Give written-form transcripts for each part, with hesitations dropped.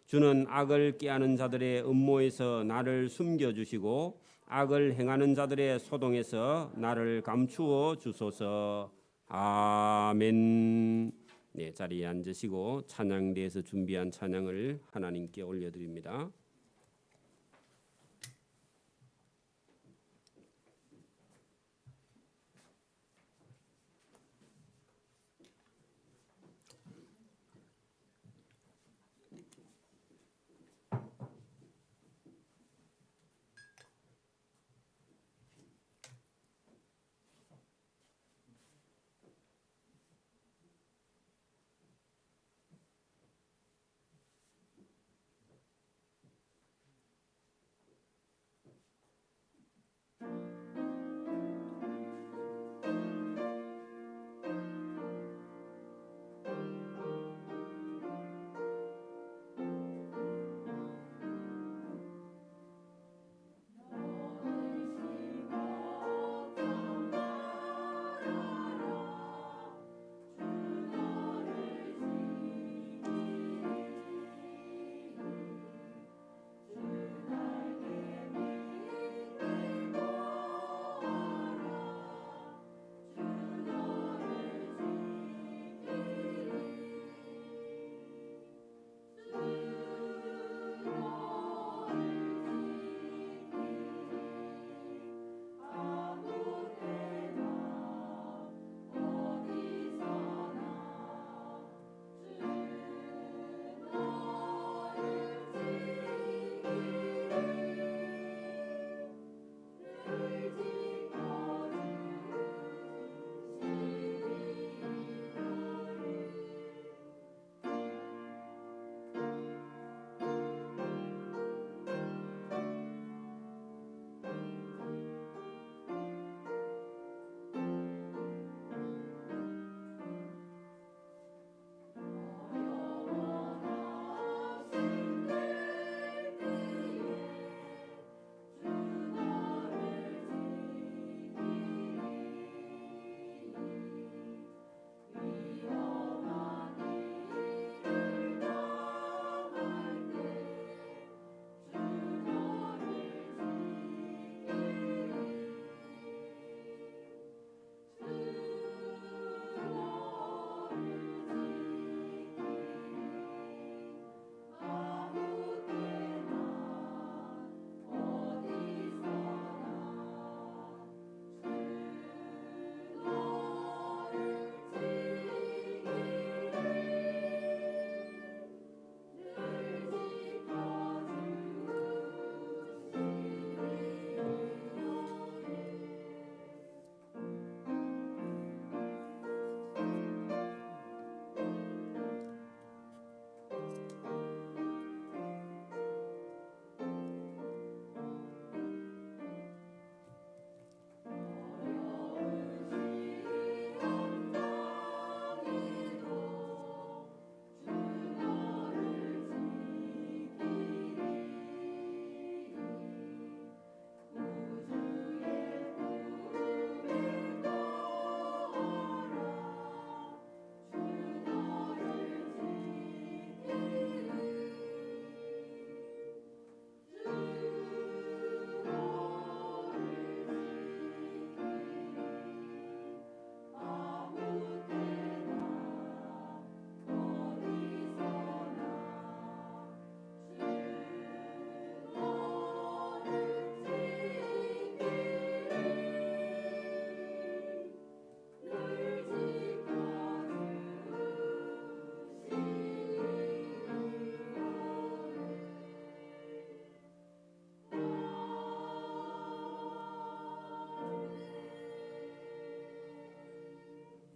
주는 악을 꾀하는 자들의 음모에서 나를 숨겨주시고 악을 행하는 자들의 소동에서 나를 감추어 주소서. 아멘. 네, 자리에 앉으시고 찬양대에서 준비한 찬양을 하나님께 올려드립니다.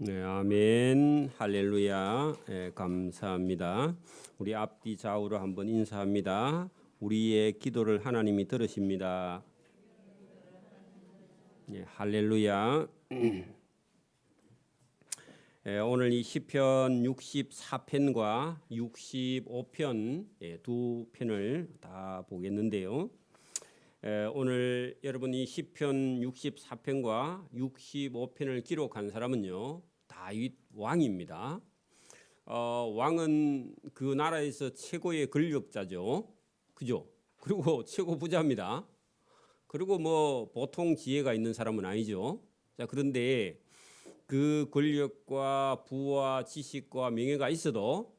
네, 아멘, 할렐루야. 감사합니다. 우리 앞뒤 좌우로 한번 인사합니다. 우리의 기도를 하나님이 들으십니다. 할렐루야. 오늘 이 시편 64편과 65편 두 편을 다 보겠는데요. 오늘 여러분 이 시편 64편과 65편을 기록한 사람은요, 다윗 왕입니다. 왕은 그 나라에서 최고의 권력자죠. 그죠? 그리고 최고 부자입니다. 그리고 뭐 보통 지혜가 있는 사람은 아니죠. 자, 그런데 그 권력과 부와 지식과 명예가 있어도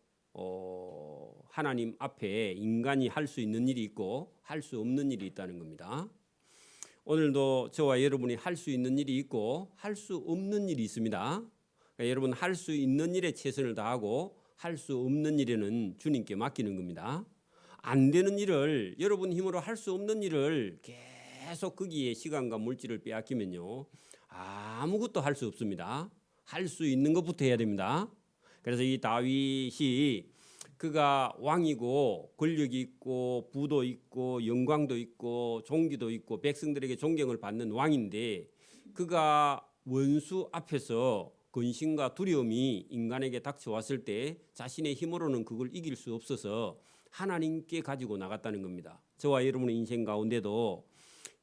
하나님 앞에 인간이 할 수 있는 일이 있고 할 수 없는 일이 있다는 겁니다. 오늘도 저와 여러분이 할 수 있는 일이 있고 할 수 없는 일이 있습니다. 그러니까 여러분 할 수 있는 일에 최선을 다하고 할 수 없는 일에는 주님께 맡기는 겁니다. 안 되는 일을, 여러분 힘으로 할 수 없는 일을 계속 거기에 시간과 물질을 빼앗기면요, 아무것도 할 수 없습니다. 할 수 있는 것부터 해야 됩니다. 그래서 이 다윗이 그가 왕이고 권력이 있고 부도 있고 영광도 있고 종기도 있고 백성들에게 존경을 받는 왕인데, 그가 원수 앞에서 근심과 두려움이 인간에게 닥쳐왔을 때 자신의 힘으로는 그걸 이길 수 없어서 하나님께 가지고 나갔다는 겁니다. 저와 여러분의 인생 가운데도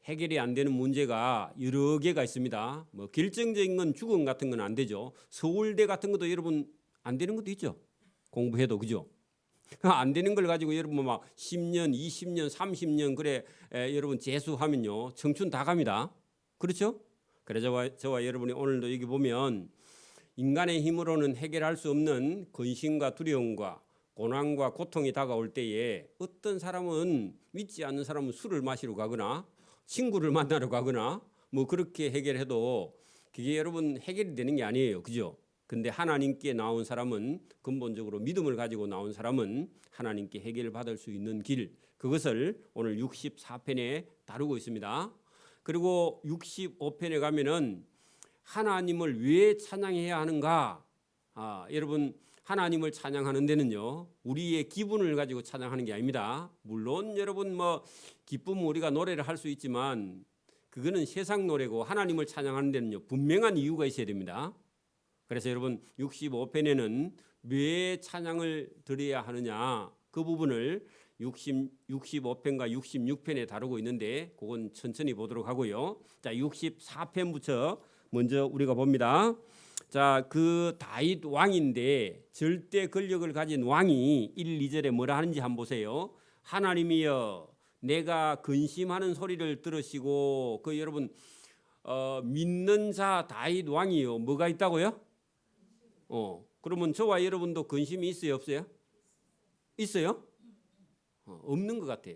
해결이 안 되는 문제가 여러 개가 있습니다. 뭐 결정적인 건 죽음 같은 건 안 되죠. 서울대 같은 것도 여러분 안 되는 것도 있죠. 공부해도, 그죠? 안 되는 걸 가지고 여러분 막 10년, 20년, 30년 그래 여러분 재수하면요 청춘 다 갑니다. 그렇죠? 그래서 저와 여러분이 오늘도 여기 보면 인간의 힘으로는 해결할 수 없는 근심과 두려움과 고난과 고통이 다가올 때에 어떤 사람은, 믿지 않는 사람은 술을 마시러 가거나 친구를 만나러 가거나 뭐 그렇게 해결해도 그게 여러분 해결이 되는 게 아니에요. 그죠? 근데 하나님께 나온 사람은, 근본적으로 믿음을 가지고 나온 사람은 하나님께 해결을 받을 수 있는 길, 그것을 오늘 64편에 다루고 있습니다. 그리고 65편에 가면은 하나님을 왜 찬양해야 하는가? 여러분 하나님을 찬양하는 데는요 우리의 기분을 가지고 찬양하는 게 아닙니다. 물론 여러분 뭐 기쁨 우리가 노래를 할 수 있지만 그거는 세상 노래고, 하나님을 찬양하는 데는요 분명한 이유가 있어야 됩니다. 그래서 여러분 65편에는 왜 찬양을 드려야 하느냐, 그 부분을 65편과 66편에 다루고 있는데 그건 천천히 보도록 하고요. 자, 64편부터 먼저 우리가 봅니다. 자, 그 다윗 왕인데 절대 권력을 가진 왕이 1, 2절에 뭐라 하는지 한번 보세요. 하나님이여 내가 근심하는 소리를 들으시고, 그 여러분 믿는 자 다윗 왕이요 뭐가 있다고요? 그러면 저와 여러분도 근심이 있어요, 없어요? 있어요? 없는 것 같아.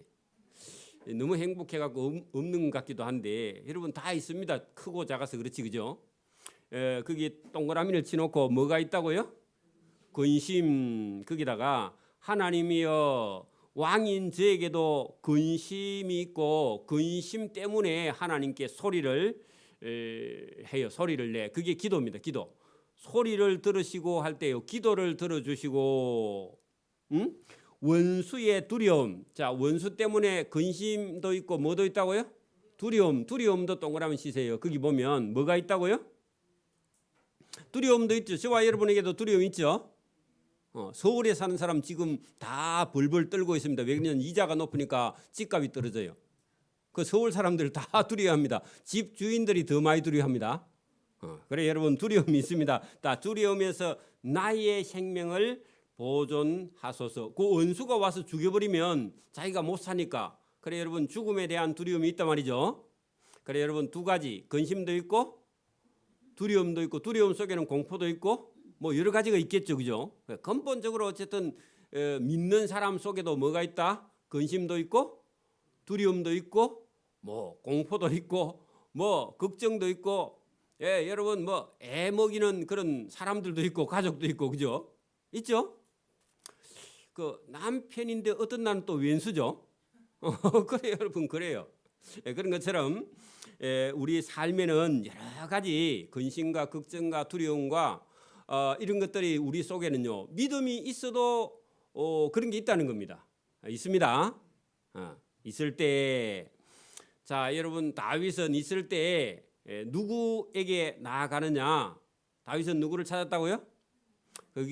너무 행복해갖고 없는 것 같기도 한데 여러분 다 있습니다. 크고 작아서 그렇지, 그죠? 거기 동그라미를 치놓고 뭐가 있다고요? 근심. 거기다가 하나님이여 왕인 저에게도 근심이 있고 근심 때문에 하나님께 소리를 해요. 소리를 내. 그게 기도입니다. 기도. 소리를 들으시고 할 때요 기도를 들어주시고, 원수의 두려움. 자, 원수 때문에 근심도 있고 뭐도 있다고요? 두려움. 두려움도 동그라미 치세요. 거기 보면 뭐가 있다고요? 두려움도 있죠. 저와 여러분에게도 두려움 있죠. 서울에 사는 사람 지금 다 벌벌 떨고 있습니다. 왜냐하면 이자가 높으니까 집값이 떨어져요. 그 서울 사람들 다 두려워합니다. 집 주인들이 더 많이 두려워합니다. 그래 여러분 두려움이 있습니다. 다 두려움에서 나의 생명을 보존하소서. 그 원수가 와서 죽여버리면 자기가 못 사니까, 그래 여러분 죽음에 대한 두려움이 있단 말이죠. 그래 여러분 두 가지, 근심도 있고 두려움도 있고, 두려움 속에는 공포도 있고 뭐 여러 가지가 있겠죠, 그죠? 근본적으로 어쨌든 믿는 사람 속에도 뭐가 있다? 근심도 있고 두려움도 있고 뭐 공포도 있고 뭐 걱정도 있고, 여러분 뭐 애 먹이는 그런 사람들도 있고 가족도 있고, 그죠? 있죠? 그 남편인데 어떤 날은 또 왼수죠. 그래요, 여러분 그래요. 그런 것처럼 우리 삶에는 여러 가지 근심과 걱정과 두려움과 이런 것들이 우리 속에는요 믿음이 있어도 그런 게 있다는 겁니다. 있습니다. 있을 때, 자 여러분 다윗은 있을 때 누구에게 나아가느냐? 다윗은 누구를 찾았다고요?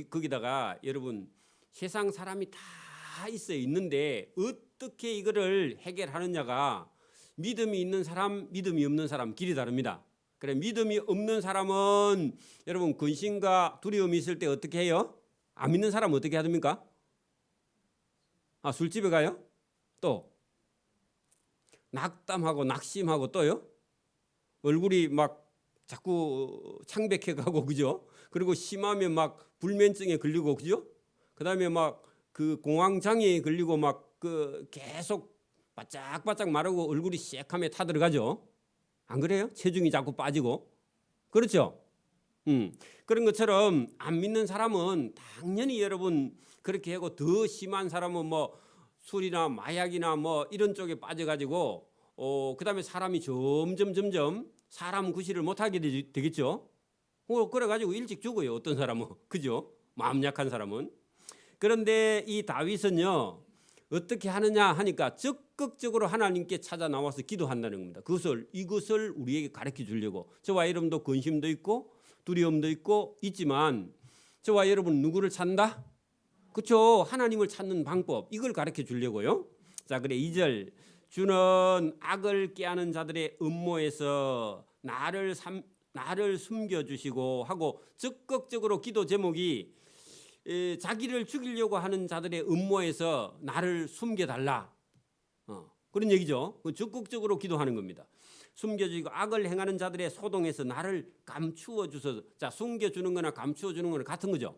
거기다가 여러분 세상 사람이 다 있어요. 있는데 어떻게 이거를 해결하느냐가 믿음이 있는 사람, 믿음이 없는 사람 길이 다릅니다. 그래 믿음이 없는 사람은 여러분 근심과 두려움이 있을 때 어떻게 해요? 안 믿는 사람은 어떻게 하십니까? 술집에 가요? 또 낙담하고 낙심하고 또요? 얼굴이 막 자꾸 창백해 가고 그죠? 그리고 심하면 막 불면증에 걸리고 그죠? 그다음에 막 그 공황장애에 걸리고 막 그 계속 바짝바짝 마르고 얼굴이 새카매 타들어가죠. 안 그래요? 체중이 자꾸 빠지고. 그렇죠? 그런 것처럼 안 믿는 사람은 당연히 여러분 그렇게 하고 더 심한 사람은 뭐 술이나 마약이나 뭐 이런 쪽에 빠져가지고 그다음에 사람이 점점 사람 구실을 못하게 되겠죠. 그래가지고 일찍 죽어요. 어떤 사람은 그죠? 마음 약한 사람은. 그런데 이 다윗은요 어떻게 하느냐 하니까 적극적으로 하나님께 찾아 나와서 기도한다는 겁니다. 이것을 우리에게 가르쳐 주려고. 저와 여러분도 근심도 있고 두려움도 있고 있지만 저와 여러분 누구를 찾는다? 그렇죠. 하나님을 찾는 방법 이걸 가르쳐 주려고요. 자, 그래 2절 주는 악을 꾀하는 자들의 음모에서 나를 숨겨주시고 하고 적극적으로 기도 제목이 자기를 죽이려고 하는 자들의 음모에서 나를 숨겨달라. 그런 얘기죠. 적극적으로 기도하는 겁니다. 숨겨주고 악을 행하는 자들의 소동에서 나를 감추어 주소서. 자, 숨겨주는 거나 감추어 주는 거는 같은 거죠.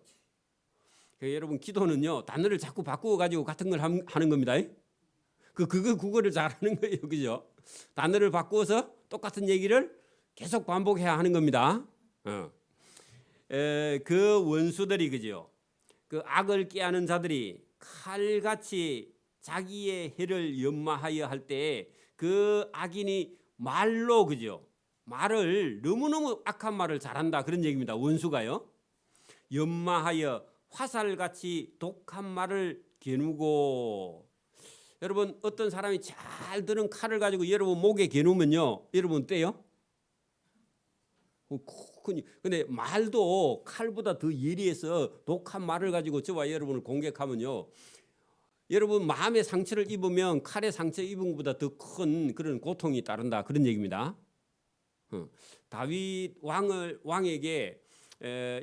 여러분 기도는요 단어를 자꾸 바꾸어 가지고 같은 걸 하는 겁니다. 그거를 잘하는 거예요, 그죠? 단어를 바꾸어서 똑같은 얘기를 계속 반복해야 하는 겁니다. 그 원수들이 그죠? 그 악을 꾀하는 자들이 칼같이 자기의 해를 연마하여 할 때 그 악인이 말로 그죠? 말을 너무너무 악한 말을 잘한다 그런 얘기입니다. 원수가요. 연마하여 화살같이 독한 말을 겨누고 여러분 어떤 사람이 잘 드는 칼을 가지고 여러분 목에 겨누면요 여러분 어때요? 근데 말도 칼보다 더 예리해서 독한 말을 가지고 저와 여러분을 공격하면요 여러분 마음의 상처를 입으면 칼의 상처 입은 것보다 더 큰 그런 고통이 따른다 그런 얘기입니다. 다윗 왕에게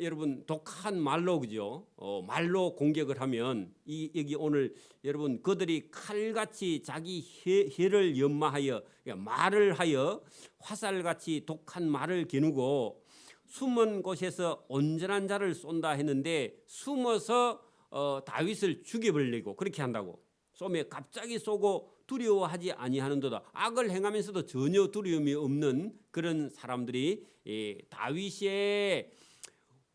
여러분 독한 말로 그죠? 말로 공격을 하면 여기 오늘 여러분 그들이 칼같이 자기 혀를 연마하여 말을 하여 화살같이 독한 말을 겨누고 숨은 곳에서 온전한 자를 쏜다 했는데 숨어서 다윗을 죽여버리고 그렇게 한다고. 쏘매 갑자기 쏘고 두려워하지 아니하는도다. 악을 행하면서도 전혀 두려움이 없는 그런 사람들이 다윗의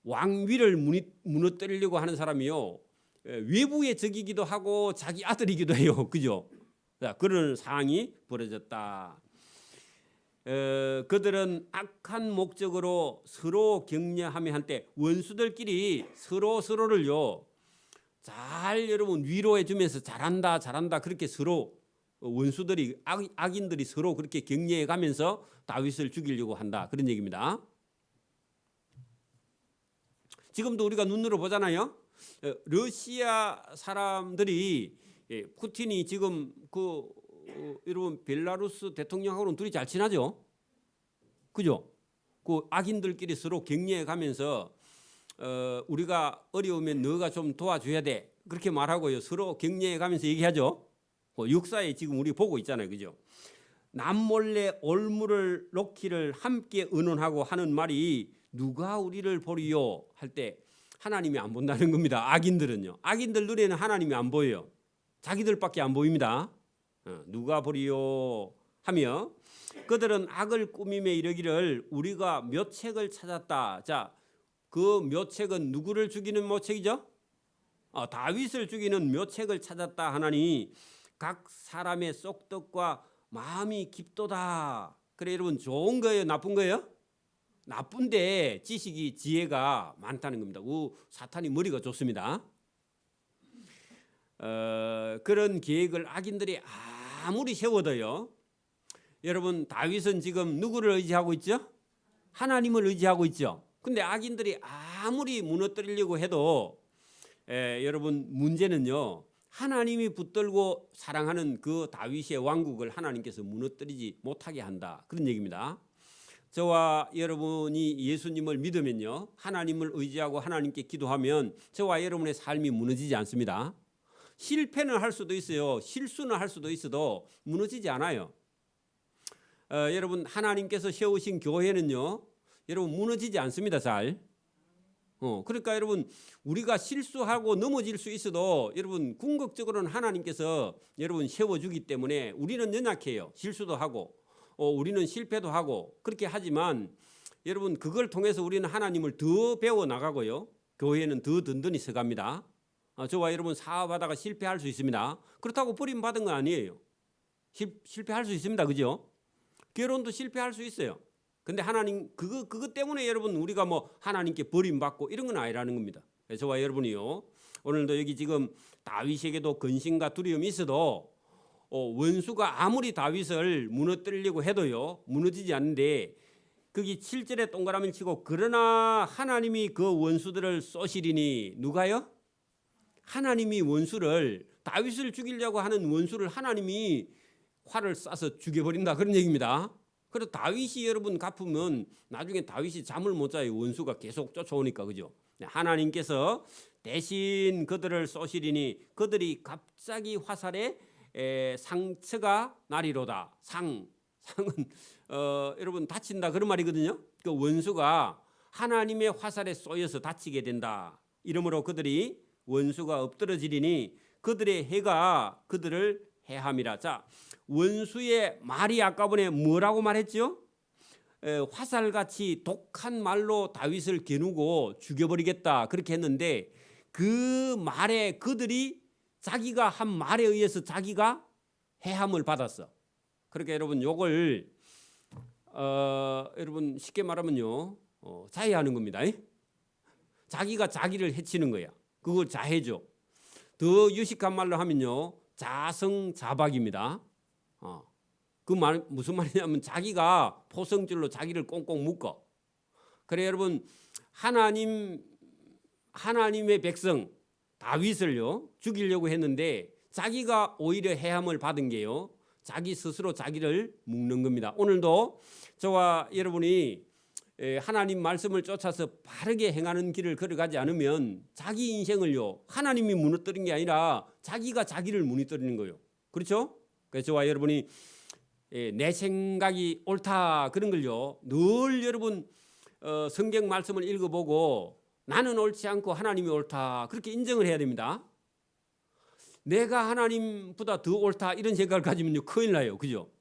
왕위를 무너뜨리려고 하는 사람이요 외부의 적이기도 하고 자기 아들이기도 해요. 그죠? 자, 그런 상황이 벌어졌다. 그들은 악한 목적으로 서로 격려하며 한때 원수들끼리 서로를요 잘 여러분 위로해 주면서 잘한다 그렇게 서로 원수들이 악인들이 서로 그렇게 격려해 가면서 다윗을 죽이려고 한다 그런 얘기입니다. 지금도 우리가 눈으로 보잖아요. 러시아 사람들이 푸틴이 지금 여러분 벨라루스 대통령하고는 둘이 잘 친하죠. 그죠? 그 악인들끼리 서로 격려해 가면서 우리가 어려우면 너가 좀 도와줘야 돼. 그렇게 말하고요. 서로 격려해 가면서 얘기하죠. 역사에 지금 우리 보고 있잖아요. 그죠? 남몰래 올무를 놓기를 함께 의논하고 하는 말이 누가 우리를 보리요 할 때 하나님이 안 본다는 겁니다. 악인들은요. 악인들 눈에는 하나님이 안 보여요. 자기들밖에 안 보입니다. 누가 보리요 하며 그들은 악을 꾸미며 이르기를 우리가 묘책을 찾았다. 자, 그 묘책은 누구를 죽이는 묘책이죠? 다윗을 죽이는 묘책을 찾았다 하나니 각 사람의 쏙떡과 마음이 깊도다. 그래 여러분 좋은 거예요? 나쁜 거예요? 나쁜데 지식이 지혜가 많다는 겁니다. 사탄이 머리가 좋습니다. 그런 계획을 악인들이 아무리 세워도요. 여러분 다윗은 지금 누구를 의지하고 있죠? 하나님을 의지하고 있죠. 근데 악인들이 아무리 무너뜨리려고 해도 여러분 문제는요. 하나님이 붙들고 사랑하는 그 다윗의 왕국을 하나님께서 무너뜨리지 못하게 한다. 그런 얘기입니다. 저와 여러분이 예수님을 믿으면요, 하나님을 의지하고 하나님께 기도하면 저와 여러분의 삶이 무너지지 않습니다. 실패는 할 수도 있어요. 실수는 할 수도 있어도 무너지지 않아요. 여러분, 하나님께서 세우신 교회는요, 여러분 무너지지 않습니다. 잘. 그러니까 여러분, 우리가 실수하고 넘어질 수 있어도 여러분 궁극적으로는 하나님께서 여러분 세워주기 때문에 우리는 연약해요. 실수도 하고 우리는 실패도 하고 그렇게 하지만 여러분, 그걸 통해서 우리는 하나님을 더 배워 나가고요, 교회는 더 든든히 서갑니다. 저와 여러분 사업하다가 실패할 수 있습니다. 그렇다고 버림받은 건 아니에요. 실패할 수 있습니다. 그죠? 결혼도 실패할 수 있어요. 근데 하나님 그것 때문에 여러분 우리가 뭐 하나님께 버림받고 이런 건 아니라는 겁니다. 저와 여러분이요, 오늘도 여기 지금 다윗에게도 근심과 두려움이 있어도 원수가 아무리 다윗을 무너뜨리려고 해도요 무너지지 않는데, 거기 7절에 동그라미를 치고 그러나 하나님이 그 원수들을 쏘시리니, 누가요? 하나님이 원수를, 다윗을 죽이려고 하는 원수를 하나님이 활을 쏴서 죽여버린다, 그런 얘기입니다. 그래서 다윗이 여러분 갚으면 나중에 다윗이 잠을 못 자요. 원수가 계속 쫓아오니까. 그죠? 하나님께서 대신 그들을 쏘시리니 그들이 갑자기 화살에 상처가 나리로다. 상은 여러분 다친다 그런 말이거든요. 그 원수가 하나님의 화살에 쏘여서 다치게 된다. 이러므로 그들이 원수가 엎드러지리니 그들의 해가 그들을 해함이라. 자, 원수의 말이 아까 전에 뭐라고 말했죠? 화살같이 독한 말로 다윗을 겨누고 죽여버리겠다 그렇게 했는데, 그 말에 그들이 자기가 한 말에 의해서 자기가 해함을 받았어. 그러니까 여러분 요걸 여러분 쉽게 말하면요 자해하는 겁니다. 자기가 자기를 해치는 거야. 그걸 자해죠. 더 유식한 말로 하면요 자성자박입니다. 그 말 무슨 말이냐면 자기가 포성줄로 자기를 꽁꽁 묶어. 그래 여러분, 하나님의 백성 다윗을요 죽이려고 했는데 자기가 오히려 해함을 받은 게요, 자기 스스로 자기를 묶는 겁니다. 오늘도 저와 여러분이 하나님 말씀을 쫓아서 바르게 행하는 길을 걸어가지 않으면 자기 인생을요 하나님이 무너뜨린 게 아니라 자기가 자기를 무너뜨리는 거예요. 그렇죠? 그래서 저와 여러분이 내 생각이 옳다 그런 걸요 늘 여러분 성경 말씀을 읽어보고 나는 옳지 않고 하나님이 옳다 그렇게 인정을 해야 됩니다. 내가 하나님보다 더 옳다 이런 생각을 가지면요 큰일 나요. 그죠?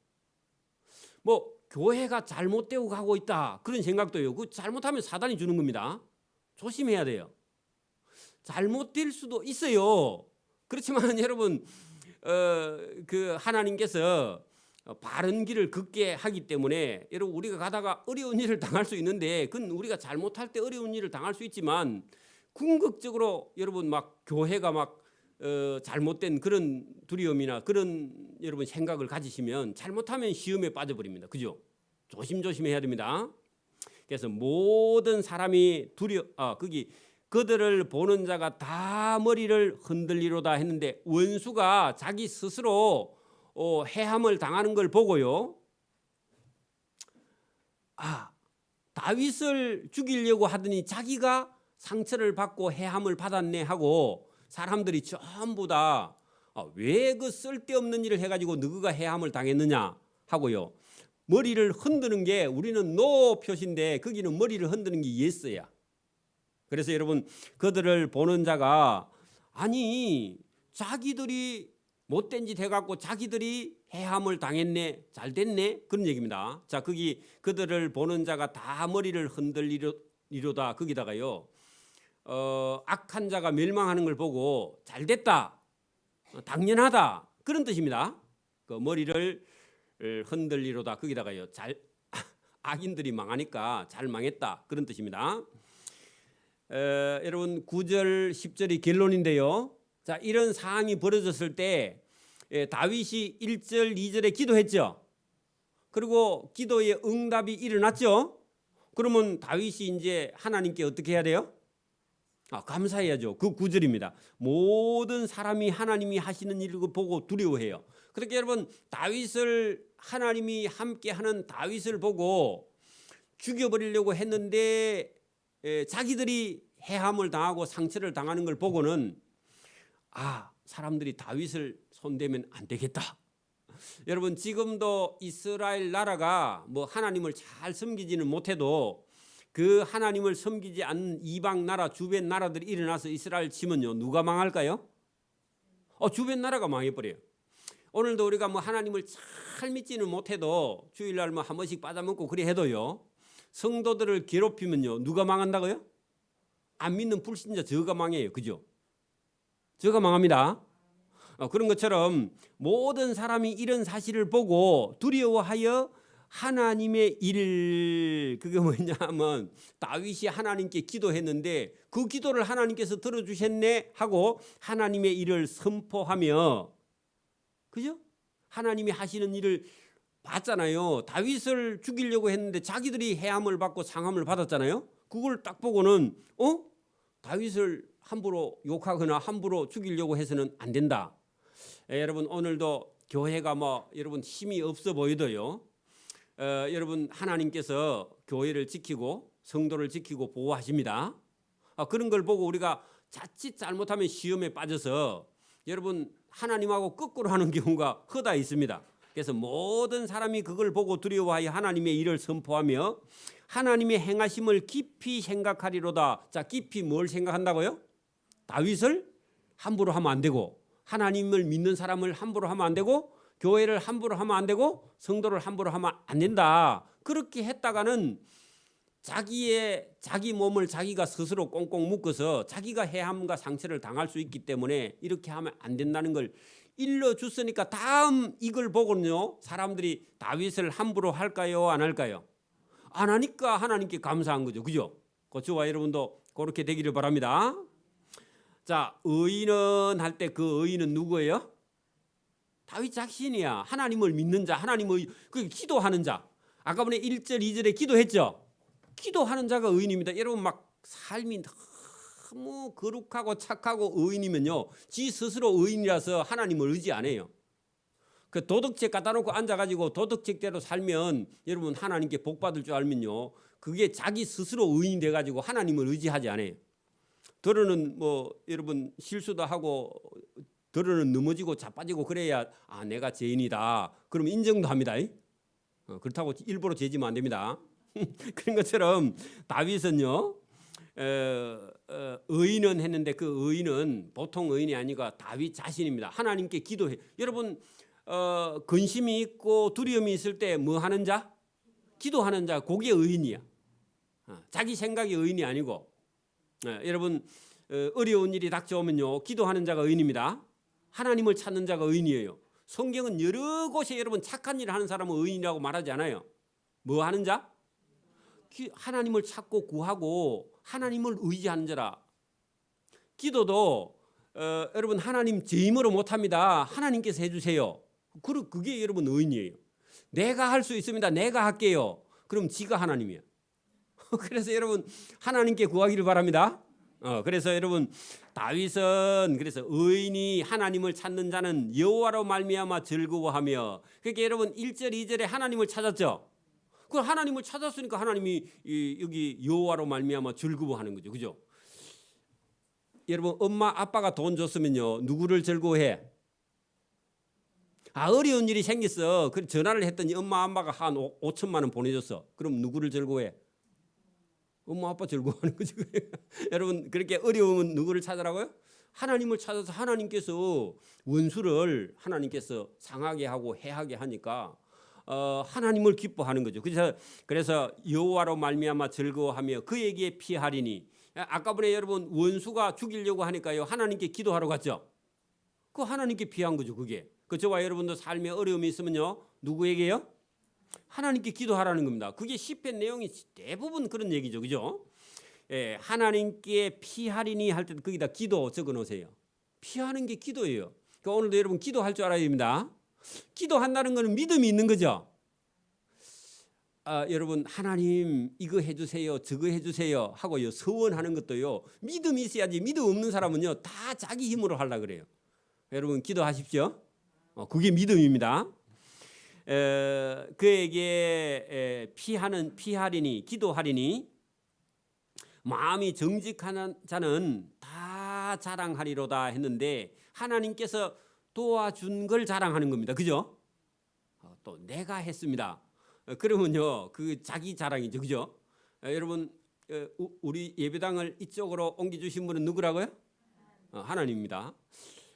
뭐 교회가 잘못되고 가고 있다 그런 생각도요, 그 잘못하면 사단이 주는 겁니다. 조심해야 돼요. 잘못될 수도 있어요. 그렇지만 여러분 그 하나님께서 바른 길을 걷게 하기 때문에 여러분 우리가 가다가 어려운 일을 당할 수 있는데, 그건 우리가 잘못할 때 어려운 일을 당할 수 있지만 궁극적으로 여러분 막 교회가 막 잘못된 그런 두려움이나 그런 여러분 생각을 가지시면 잘못하면 시험에 빠져버립니다. 그죠? 조심조심해야 됩니다. 그래서 모든 사람이 거기 그들을 보는 자가 다 머리를 흔들리로다 했는데, 원수가 자기 스스로 해함을 당하는 걸 보고요, 다윗을 죽이려고 하더니 자기가 상처를 받고 해함을 받았네 하고 사람들이 전부 다 왜 그 쓸데없는 일을 해가지고 너가 해함을 당했느냐 하고요, 머리를 흔드는 게 우리는 노 표시인데 거기는 머리를 흔드는 게 예스야. 그래서 여러분 그들을 보는 자가 아니 자기들이 못된 짓 해갖고 자기들이 해함을 당했네, 잘 됐네 그런 얘기입니다. 자, 거기 그들을 보는 자가 다 머리를 흔들리로다 거기다가요 악한 자가 멸망하는 걸 보고 잘 됐다, 당연하다 그런 뜻입니다. 그 머리를 흔들리로다 거기다가요 악인들이 망하니까 잘 망했다 그런 뜻입니다. 여러분 9절 10절이 결론인데요. 자, 이런 상황이 벌어졌을 때 다윗이 1절 2절에 기도했죠. 그리고 기도의 응답이 일어났죠. 그러면 다윗이 이제 하나님께 어떻게 해야 돼요? 감사해야죠. 그 9절입니다. 모든 사람이 하나님이 하시는 일을 보고 두려워해요. 그렇게 여러분 다윗을 하나님이 함께하는 다윗을 보고 죽여버리려고 했는데 자기들이 해함을 당하고 상처를 당하는 걸 보고는 사람들이 다윗을 손대면 안 되겠다. 여러분 지금도 이스라엘 나라가 뭐 하나님을 잘 섬기지는 못해도 그 하나님을 섬기지 않는 이방 나라 주변 나라들이 일어나서 이스라엘 치면요 누가 망할까요? 주변 나라가 망해버려요. 오늘도 우리가 뭐 하나님을 잘 믿지는 못해도 주일날 뭐 한 번씩 빠져먹고 그래 해도요 성도들을 괴롭히면요 누가 망한다고요? 안 믿는 불신자 저가 망해요. 그죠? 저가 망합니다. 그런 것처럼 모든 사람이 이런 사실을 보고 두려워하여 하나님의 일을 그게 뭐냐면 다윗이 하나님께 기도했는데 그 기도를 하나님께서 들어주셨네 하고 하나님의 일을 선포하며 그죠? 하나님이 하시는 일을 봤잖아요. 다윗을 죽이려고 했는데 자기들이 해함을 받고 상함을 받았잖아요. 그걸 딱 보고는 다윗을 함부로 욕하거나 함부로 죽이려고 해서는 안 된다. 여러분 오늘도 교회가 뭐 여러분 힘이 없어 보이도요. 여러분 하나님께서 교회를 지키고 성도를 지키고 보호하십니다. 그런 걸 보고 우리가 자칫 잘못하면 시험에 빠져서 여러분 하나님하고 거꾸로 하는 경우가 허다 있습니다. 그래서 모든 사람이 그걸 보고 두려워하여 하나님의 일을 선포하며 하나님의 행하심을 깊이 생각하리로다. 자, 깊이 뭘 생각한다고요? 다윗을 함부로 하면 안 되고 하나님을 믿는 사람을 함부로 하면 안 되고 교회를 함부로 하면 안 되고 성도를 함부로 하면 안 된다. 그렇게 했다가는 자기 몸을 자기가 스스로 꽁꽁 묶어서 자기가 해함과 상처를 당할 수 있기 때문에 이렇게 하면 안 된다는 걸 일러줬으니까 다음 이걸 보고는요 사람들이 다윗을 함부로 할까요 안 할까요? 안 하니까 하나님께 감사한 거죠. 그죠? 저와 여러분도 그렇게 되기를 바랍니다. 자, 의인은 할 때 그 의인은 누구예요? 다윗 자신이야. 하나님을 믿는 자, 하나님의 그 기도하는 자. 아까 전에 1절 2절에 기도했죠. 기도하는 자가 의인입니다. 여러분 막 삶이 너무 거룩하고 착하고 의인이면요 지 스스로 의인이라서 하나님을 의지 안 해요. 그 도덕책 갖다 놓고 앉아가지고 도덕책대로 살면 여러분 하나님께 복 받을 줄 알면요 그게 자기 스스로 의인이 돼가지고 하나님을 의지하지 않아요. 더러는 뭐 여러분 실수도 하고 더러는 넘어지고 자빠지고 그래야 내가 죄인이다. 그럼 인정도 합니다. 그렇다고 일부러 죄지면 안 됩니다. 그런 것처럼 다윗은요 의인은 했는데 그 의인은 보통 의인이 아니고 다윗 자신입니다. 하나님께 기도해. 여러분 근심이 있고 두려움이 있을 때 뭐 하는 자? 기도하는 자. 그게 의인이야. 자기 생각이 의인이 아니고 여러분 어려운 일이 닥쳐오면요 기도하는 자가 의인입니다. 하나님을 찾는 자가 의인이에요. 성경은 여러 곳에 여러분 착한 일을 하는 사람은 의인이라고 말하지 않아요. 뭐 하는 자? 하나님을 찾고 구하고 하나님을 의지하는 자라. 기도도 여러분 하나님 제 힘으로 못합니다. 하나님께서 해주세요. 그게 여러분 의인이에요. 내가 할 수 있습니다. 내가 할게요. 그럼 지가 하나님이야. 그래서 여러분 하나님께 구하기를 바랍니다. 그래서 여러분 다윗은 그래서 의인이 하나님을 찾는 자는 여호와로 말미암아 즐거워하며 그러니까 여러분 1절 2절에 하나님을 찾았죠. 그 하나님을 찾았으니까 하나님이 여기 여호와로 말미암아 즐거워하는 거죠. 그죠? 여러분 엄마 아빠가 돈 줬으면요 누구를 즐거워해? 어려운 일이 생겼어. 그 전화를 했더니 엄마 아빠가 한 5천만 원 보내줬어. 그럼 누구를 즐거워해? 엄마 아빠 즐거워하는 거지. 여러분 그렇게 어려우면 누구를 찾으라고요? 하나님을 찾아서 하나님께서 원수를 하나님께서 상하게 하고 해하게 하니까 하나님을 기뻐하는 거죠. 그래서 여호와로 말미암아 즐거워하며 그에게 피하리니 아까 전에 여러분 원수가 죽이려고 하니까요 하나님께 기도하러 갔죠. 그 하나님께 피한 거죠. 그게 저와 여러분도 삶에 어려움이 있으면요 누구에게요? 하나님께 기도하라는 겁니다. 그게 시편 내용이 대부분 그런 얘기죠. 그죠? 하나님께 피하리니 할 때 거기다 기도 적어 놓으세요. 피하는 게 기도예요. 그러니까 오늘도 여러분 기도할 줄 알아야 됩니다. 기도한다는 것은 믿음이 있는 거죠. 여러분 하나님 이거 해주세요 저거 해주세요 하고요 서원하는 것도요 믿음이 있어야지. 믿음 없는 사람은요 다 자기 힘으로 하려고 그래요. 여러분 기도하십시오. 그게 믿음입니다. 그에게 피하리니 기도하리니 마음이 정직한 자는 다 자랑하리로다 했는데 하나님께서 도와준 걸 자랑하는 겁니다. 그죠? 또 내가 했습니다. 그러면요 그 자기 자랑이죠. 그죠? 여러분 우리 예배당을 이쪽으로 옮겨주신 분은 누구라고요? 하나님입니다.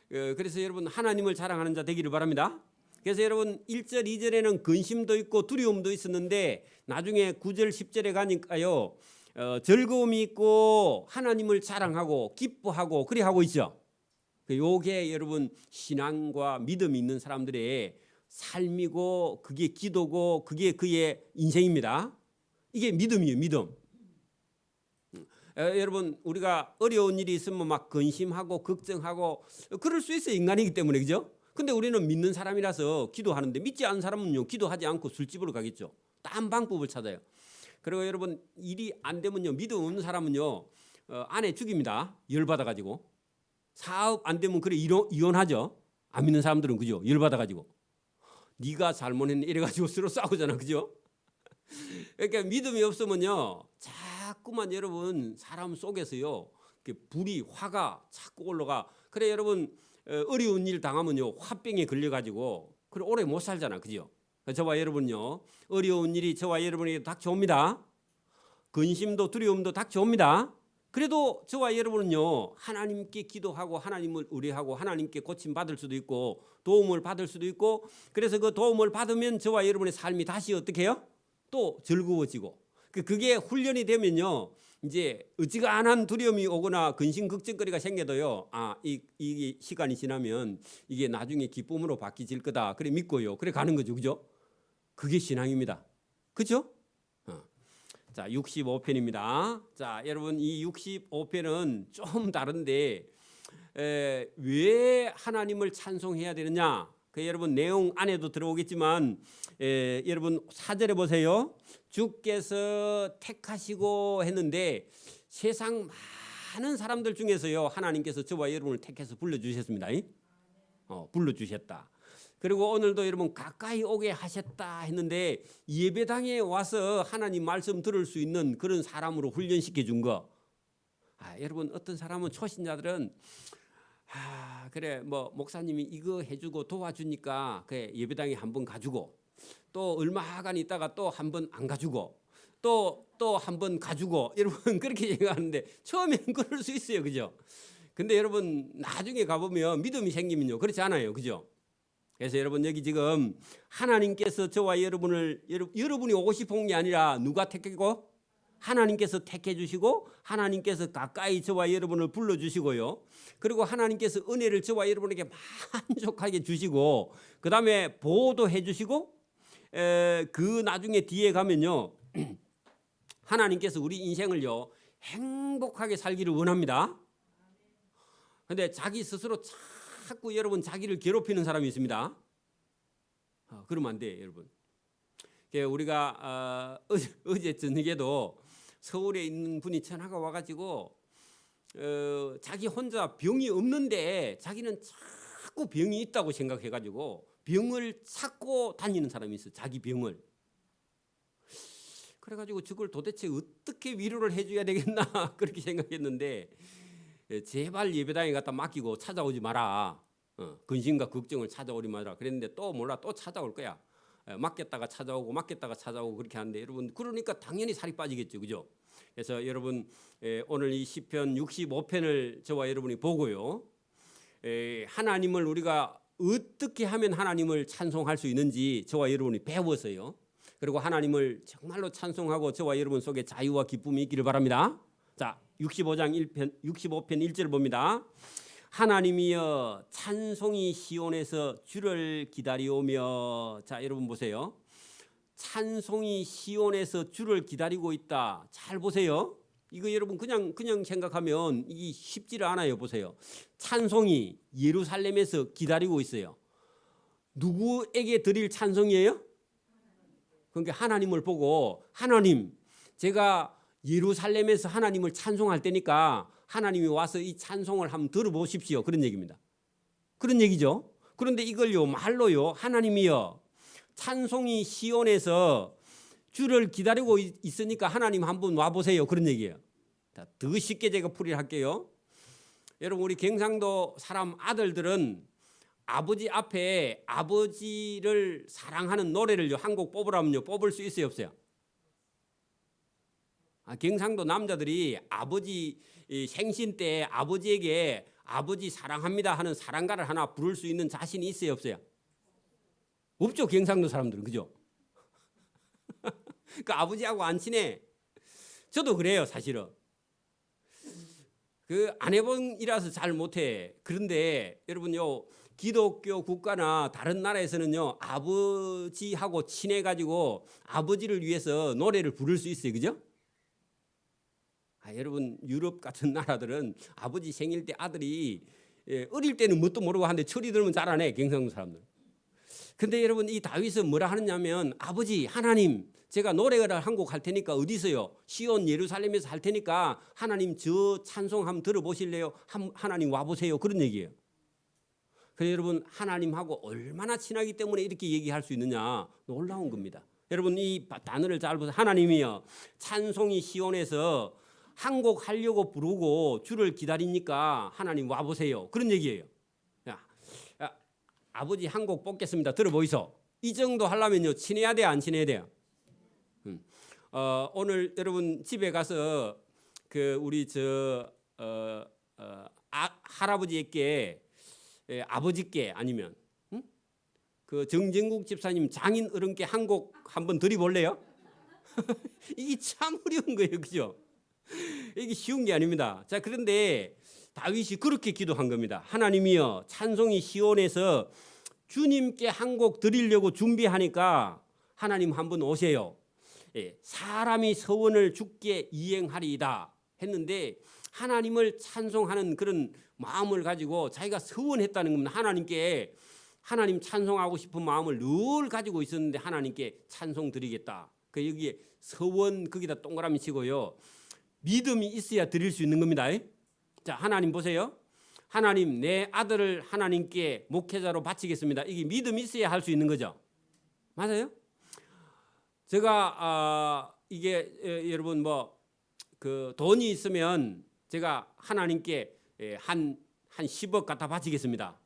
그래서 여러분 하나님을 자랑하는 자 되기를 바랍니다. 그래서 여러분 1절 2절에는 근심도 있고 두려움도 있었는데 나중에 9절 10절에 가니까요 즐거움이 있고 하나님을 자랑하고 기뻐하고 그리 하고 있죠. 요게 여러분 신앙과 믿음이 있는 사람들의 삶이고 그게 기도고 그게 그의 인생입니다. 이게 믿음이에요. 믿음. 여러분 우리가 어려운 일이 있으면 막 근심하고 걱정하고 그럴 수 있어요. 인간이기 때문에. 그죠? 근데 우리는 믿는 사람이라서 기도하는데 믿지 않은 사람은요 기도하지 않고 술집으로 가겠죠. 딴 방법을 찾아요. 그리고 여러분 일이 안 되면요 믿음 없는 사람은요 아내 죽입니다. 열받아 가지고 사업 안 되면 그래 이혼하죠. 안 믿는 사람들은 그죠? 열받아 가지고 네가 잘못했네 이래 가지고 서로 싸우잖아. 그죠? 그러니까 믿음이 없으면요 자꾸만 여러분 사람 속에서요 불이 화가 자꾸 올라가. 그래 여러분 어려운 일 당하면요 화병에 걸려 가지고 그래 오래 못 살잖아. 그죠? 저와 여러분요 어려운 일이 저와 여러분에게 닥쳐옵니다. 근심도 두려움도 닥쳐옵니다. 그래도 저와 여러분은요 하나님께 기도하고 하나님을 의뢰하고 하나님께 고침 받을 수도 있고 도움을 받을 수도 있고 그래서 그 도움을 받으면 저와 여러분의 삶이 다시 어떻게 해요? 또 즐거워지고 그게 훈련이 되면요 이제 어지간한 두려움이 오거나 근심 걱정거리가 생겨도요 이 시간이 지나면 이게 나중에 기쁨으로 바뀌질 거다 그래 믿고요 그래 가는 거죠. 그죠? 그게 신앙입니다. 그죠? 자 65편입니다. 자 여러분 이 65편은 좀 다른데 왜 하나님을 찬송해야 되느냐? 그 여러분 내용 안에도 들어오겠지만 여러분 4절에 보세요. 주께서 택하시고 했는데 세상 많은 사람들 중에서요 하나님께서 저와 여러분을 택해서 불러주셨습니다. 불러주셨다. 그리고 오늘도 여러분 가까이 오게 하셨다 했는데 예배당에 와서 하나님 말씀 들을 수 있는 그런 사람으로 훈련시켜 준 거. 여러분 어떤 사람은 초신자들은 그래 뭐 목사님이 이거 해주고 도와주니까 그래 예배당에 한번 가주고 또 얼마간 있다가 또 한번 안 가주고 또 한번 가주고 여러분 그렇게 생각하는데 처음에는 그럴 수 있어요. 그죠? 근데 여러분 나중에 가보면 믿음이 생기면요 그렇지 않아요. 그죠? 그래서 여러분 여기 지금 하나님께서 저와 여러분이 오고 싶은 게 아니라 누가 택했고 하나님께서 택해 주시고 하나님께서 가까이 저와 여러분을 불러주시고요. 그리고 하나님께서 은혜를 저와 여러분에게 만족하게 주시고 그 다음에 보호도 해 주시고 그 나중에 뒤에 가면요 하나님께서 우리 인생을요 행복하게 살기를 원합니다. 그런데 자기 스스로 자꾸 여러분 자기를 괴롭히는 사람이 있습니다. 그러면 안 돼, 여러분. 우리가 어제 저녁에도 서울에 있는 분이 전화가 와가지고 자기 혼자 병이 없는데 자기는 자꾸 병이 있다고 생각해가지고 병을 찾고 다니는 사람이 있어. 자기 병을. 그래가지고 저걸 도대체 어떻게 위로를 해줘야 되겠나 그렇게 생각했는데 제발 예배당에 갖다 맡기고 찾아오지 마라. 근심과 걱정을 찾아오지 마라. 그랬는데 또 몰라 또 찾아올 거야. 맡겼다가 찾아오고 맡겼다가 찾아오고 그렇게 하는데 여러분 그러니까 당연히 살이 빠지겠죠. 그죠? 그래서 여러분 오늘 이 시편 65편을 저와 여러분이 보고요. 하나님을 우리가 어떻게 하면 하나님을 찬송할 수 있는지 저와 여러분이 배워서요. 그리고 하나님을 정말로 찬송하고 저와 여러분 속에 자유와 기쁨이 있기를 바랍니다. 자 65편 1절 봅니다. 하나님이여 찬송이 시온에서 주를 기다리오며. 자 여러분 보세요. 찬송이 시온에서 주를 기다리고 있다. 잘 보세요. 이거 여러분 그냥 생각하면 이게 쉽지를 않아요. 보세요. 찬송이 예루살렘에서 기다리고 있어요. 누구에게 드릴 찬송이에요? 그러니까 하나님을 보고 하나님 제가 예루살렘에서 하나님을 찬송할 때니까 하나님이 와서 이 찬송을 한번 들어보십시오. 그런 얘기입니다. 그런 얘기죠. 그런데 이걸요 말로요 하나님이여 찬송이 시온에서 주를 기다리고 있으니까 하나님 한번 와보세요. 그런 얘기예요. 더 쉽게 제가 풀이를 할게요. 여러분, 우리 경상도 사람 아들들은 아버지 앞에 아버지를 사랑하는 노래를 한 곡 뽑으라면요, 뽑을 수 있어요, 없어요? 경상도 남자들이 아버지 생신 때 아버지에게 아버지 사랑합니다 하는 사랑가를 하나 부를 수 있는 자신이 있어요, 없어요? 없죠, 경상도 사람들은. 그죠? 그 아버지하고 안 친해. 저도 그래요, 사실은. 그 안 해본 이라서 잘 못해. 그런데 여러분요, 기독교 국가나 다른 나라에서는요, 아버지하고 친해가지고 아버지를 위해서 노래를 부를 수 있어요, 그죠? 여러분, 유럽 같은 나라들은 아버지 생일 때 아들이 어릴 때는 뭣도 모르고 하는데 철이 들면 잘하네, 경상도 사람들. 근데 여러분, 이 다윗은 뭐라 하느냐면, 아버지 하나님, 제가 노래를 한 곡 할 테니까 어디서요? 시온 예루살렘에서 할 테니까 하나님 저 찬송 한번 들어보실래요? 하나님 와보세요. 그런 얘기예요. 그래서 여러분, 하나님하고 얼마나 친하기 때문에 이렇게 얘기할 수 있느냐, 놀라운 겁니다. 여러분, 이 단어를 잘 보세요. 하나님이요, 찬송이 시온에서 한 곡 하려고 부르고 주를 기다리니까 하나님 와보세요. 그런 얘기예요. 아버지 한 곡 뽑겠습니다. 들어보이소. 이 정도 하려면요, 친해야 돼요, 안 친해야 돼요? 오늘 여러분 집에 가서 그 우리 할아버지께, 아버지께, 아니면 그 정진국 집사님 장인 어른께 한 곡 한번 드려볼래요? 이게 참 어려운 거예요, 그죠? 이게 쉬운 게 아닙니다. 자, 그런데 다윗이 그렇게 기도한 겁니다. 하나님이여, 찬송이 시온에서 주님께 한 곡 드리려고 준비하니까 하나님 한번 오세요. 사람이 서원을 주께 이행하리이다 했는데, 하나님을 찬송하는 그런 마음을 가지고 자기가 서원했다는 겁니다. 하나님께, 하나님 찬송하고 싶은 마음을 늘 가지고 있었는데 하나님께 찬송 드리겠다. 그 여기에 서원 거기다 동그라미 치고요, 믿음이 있어야 드릴 수 있는 겁니다. 자, 하나님 보세요. 하나님, 내 아들을 하나님께 목회자로 바치겠습니다. 이게 믿음이 있어야 할 수 있는 거죠. 맞아요? 제가 이게 여러분 그 돈이 있으면 제가 하나님께 한 10억 갖다 바치겠습니다.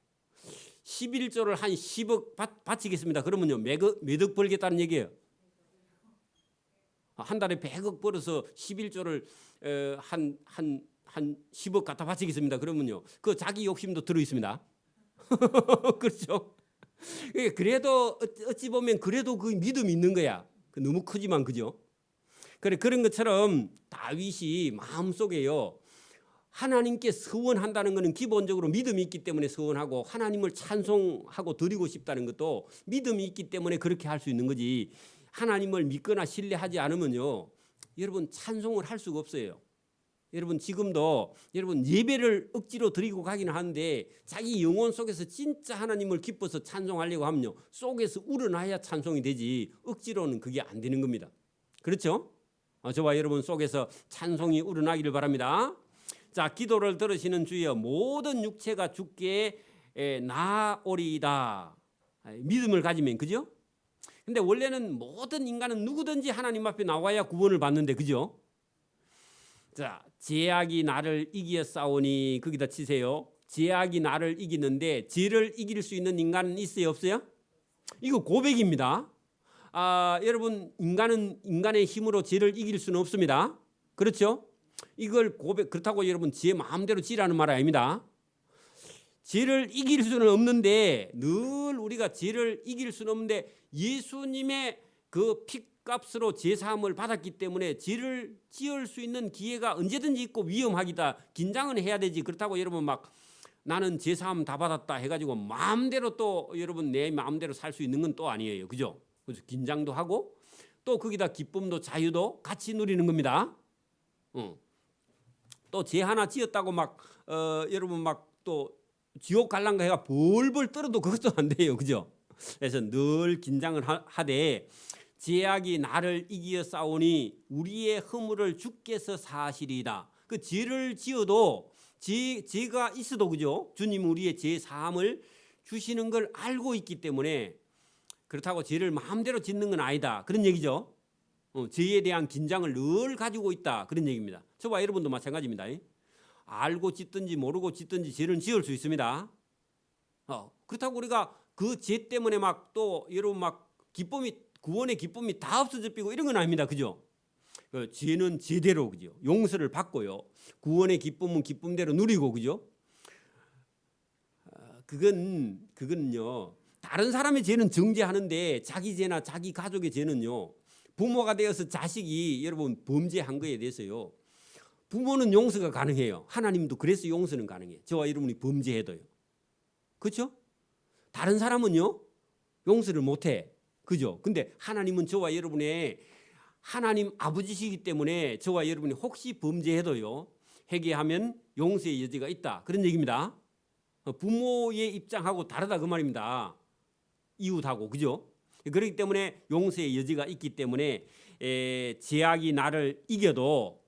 11조를 한 10억 바치겠습니다. 그러면요, 몇 억 벌겠다는 얘기예요. 한 달에 100억 벌어서 11조를 한 10억 갖다 바치겠습니다. 그러면요, 그 자기 욕심도 들어 있습니다. 그렇죠? 그래도 어찌 보면 그래도 그 믿음이 있는 거야. 너무 크지만, 그죠? 그런 것처럼 다윗이 마음속에요, 하나님께 서원한다는 것은 기본적으로 믿음이 있기 때문에 서원하고, 하나님을 찬송하고 드리고 싶다는 것도 믿음이 있기 때문에 그렇게 할 수 있는 거지, 하나님을 믿거나 신뢰하지 않으면요, 여러분 찬송을 할 수가 없어요. 여러분, 지금도 여러분 예배를 억지로 드리고 가기는 하는데, 자기 영혼 속에서 진짜 하나님을 기뻐서 찬송하려고 하면요, 속에서 우러나야 찬송이 되지, 억지로는 그게 안 되는 겁니다. 그렇죠? 저와 여러분 속에서 찬송이 우러나기를 바랍니다. 자, 기도를 들으시는 주여, 모든 육체가 주께 나아오리이다. 믿음을 가지면, 그죠? 근데 원래는 모든 인간은 누구든지 하나님 앞에 나와야 구원을 받는데, 그죠? 자, 죄악이 나를 이기어 싸우니, 거기다 치세요. 죄악이 나를 이기는데 죄를 이길 수 있는 인간은 있어요, 없어요? 이거 고백입니다. 여러분, 인간은 인간의 힘으로 죄를 이길 수는 없습니다. 그렇죠? 이걸 고백, 그렇다고 여러분 죄 마음대로 지라는 말 아닙니다. 죄를 이길 수는 없는데, 늘 우리가 죄를 이길 수는 없는데, 예수님의 그 핏값으로 죄사함을 받았기 때문에 죄를 지을 수 있는 기회가 언제든지 있고 위험하기다. 긴장은 해야 되지. 그렇다고 여러분 막 나는 죄사함 다 받았다 해가지고 마음대로 또 여러분 내 마음대로 살 수 있는 건 또 아니에요. 그죠? 그래서 긴장도 하고 또 거기다 기쁨도 자유도 같이 누리는 겁니다. 또 죄 하나 지었다고 막 여러분 막 또 지옥 갈란가 해가 벌벌 떨어도 그것도 안 돼요. 그죠? 그래서 늘 긴장을 하되, 죄악이 나를 이기어 싸우니 우리의 허물을 주께서 사하시리이다. 그 죄를 지어도 죄가 있어도, 그죠? 주님 우리의 죄 사함을 주시는 걸 알고 있기 때문에 그렇다고 죄를 마음대로 짓는 건 아니다. 그런 얘기죠. 죄에 대한 긴장을 늘 가지고 있다. 그런 얘기입니다. 저와 여러분도 마찬가지입니다. 알고 짓든지 모르고 짓든지 죄를 지을 수 있습니다. 그렇다고 우리가 그 죄 때문에 막 또 여러분 막 기쁨이 구원의 기쁨이 다 없어져 삐고 이런 건 아닙니다. 그죠? 죄는 제대로 그죠? 용서를 받고요. 구원의 기쁨은 기쁨대로 누리고 그죠? 그건요. 다른 사람의 죄는 정죄하는데 자기 죄나 자기 가족의 죄는요. 부모가 되어서 자식이 여러분 범죄한 거에 대해서요. 부모는 용서가 가능해요. 하나님도 그래서 용서는 가능해요. 저와 여러분이 범죄해도요. 그렇죠? 다른 사람은요. 용서를 못해. 그죠? 근데 하나님은 저와 여러분의 하나님 아버지시기 때문에 저와 여러분이 혹시 범죄해도요. 회개하면 용서의 여지가 있다. 그런 얘기입니다. 부모의 입장하고 다르다 그 말입니다. 이웃하고 그죠? 그렇기 때문에 용서의 여지가 있기 때문에 죄악이 나를 이겨도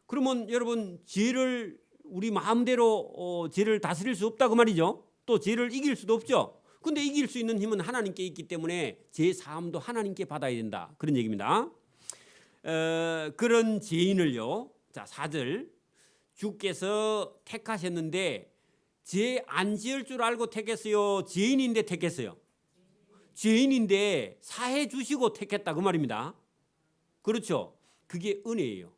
그러면 여러분 죄를 우리 마음대로 죄를 다스릴 수 없다 그 말이죠. 또 죄를 이길 수도 없죠. 근데 이길 수 있는 힘은 하나님께 있기 때문에 죄 사함도 하나님께 받아야 된다. 그런 얘기입니다. 그런 죄인을요. 자, 4절 주께서 택하셨는데 죄 안 지을 줄 알고 택했어요. 죄인인데 택했어요. 죄인인데 사해 주시고 택했다 그 말입니다. 그렇죠? 그게 은혜예요.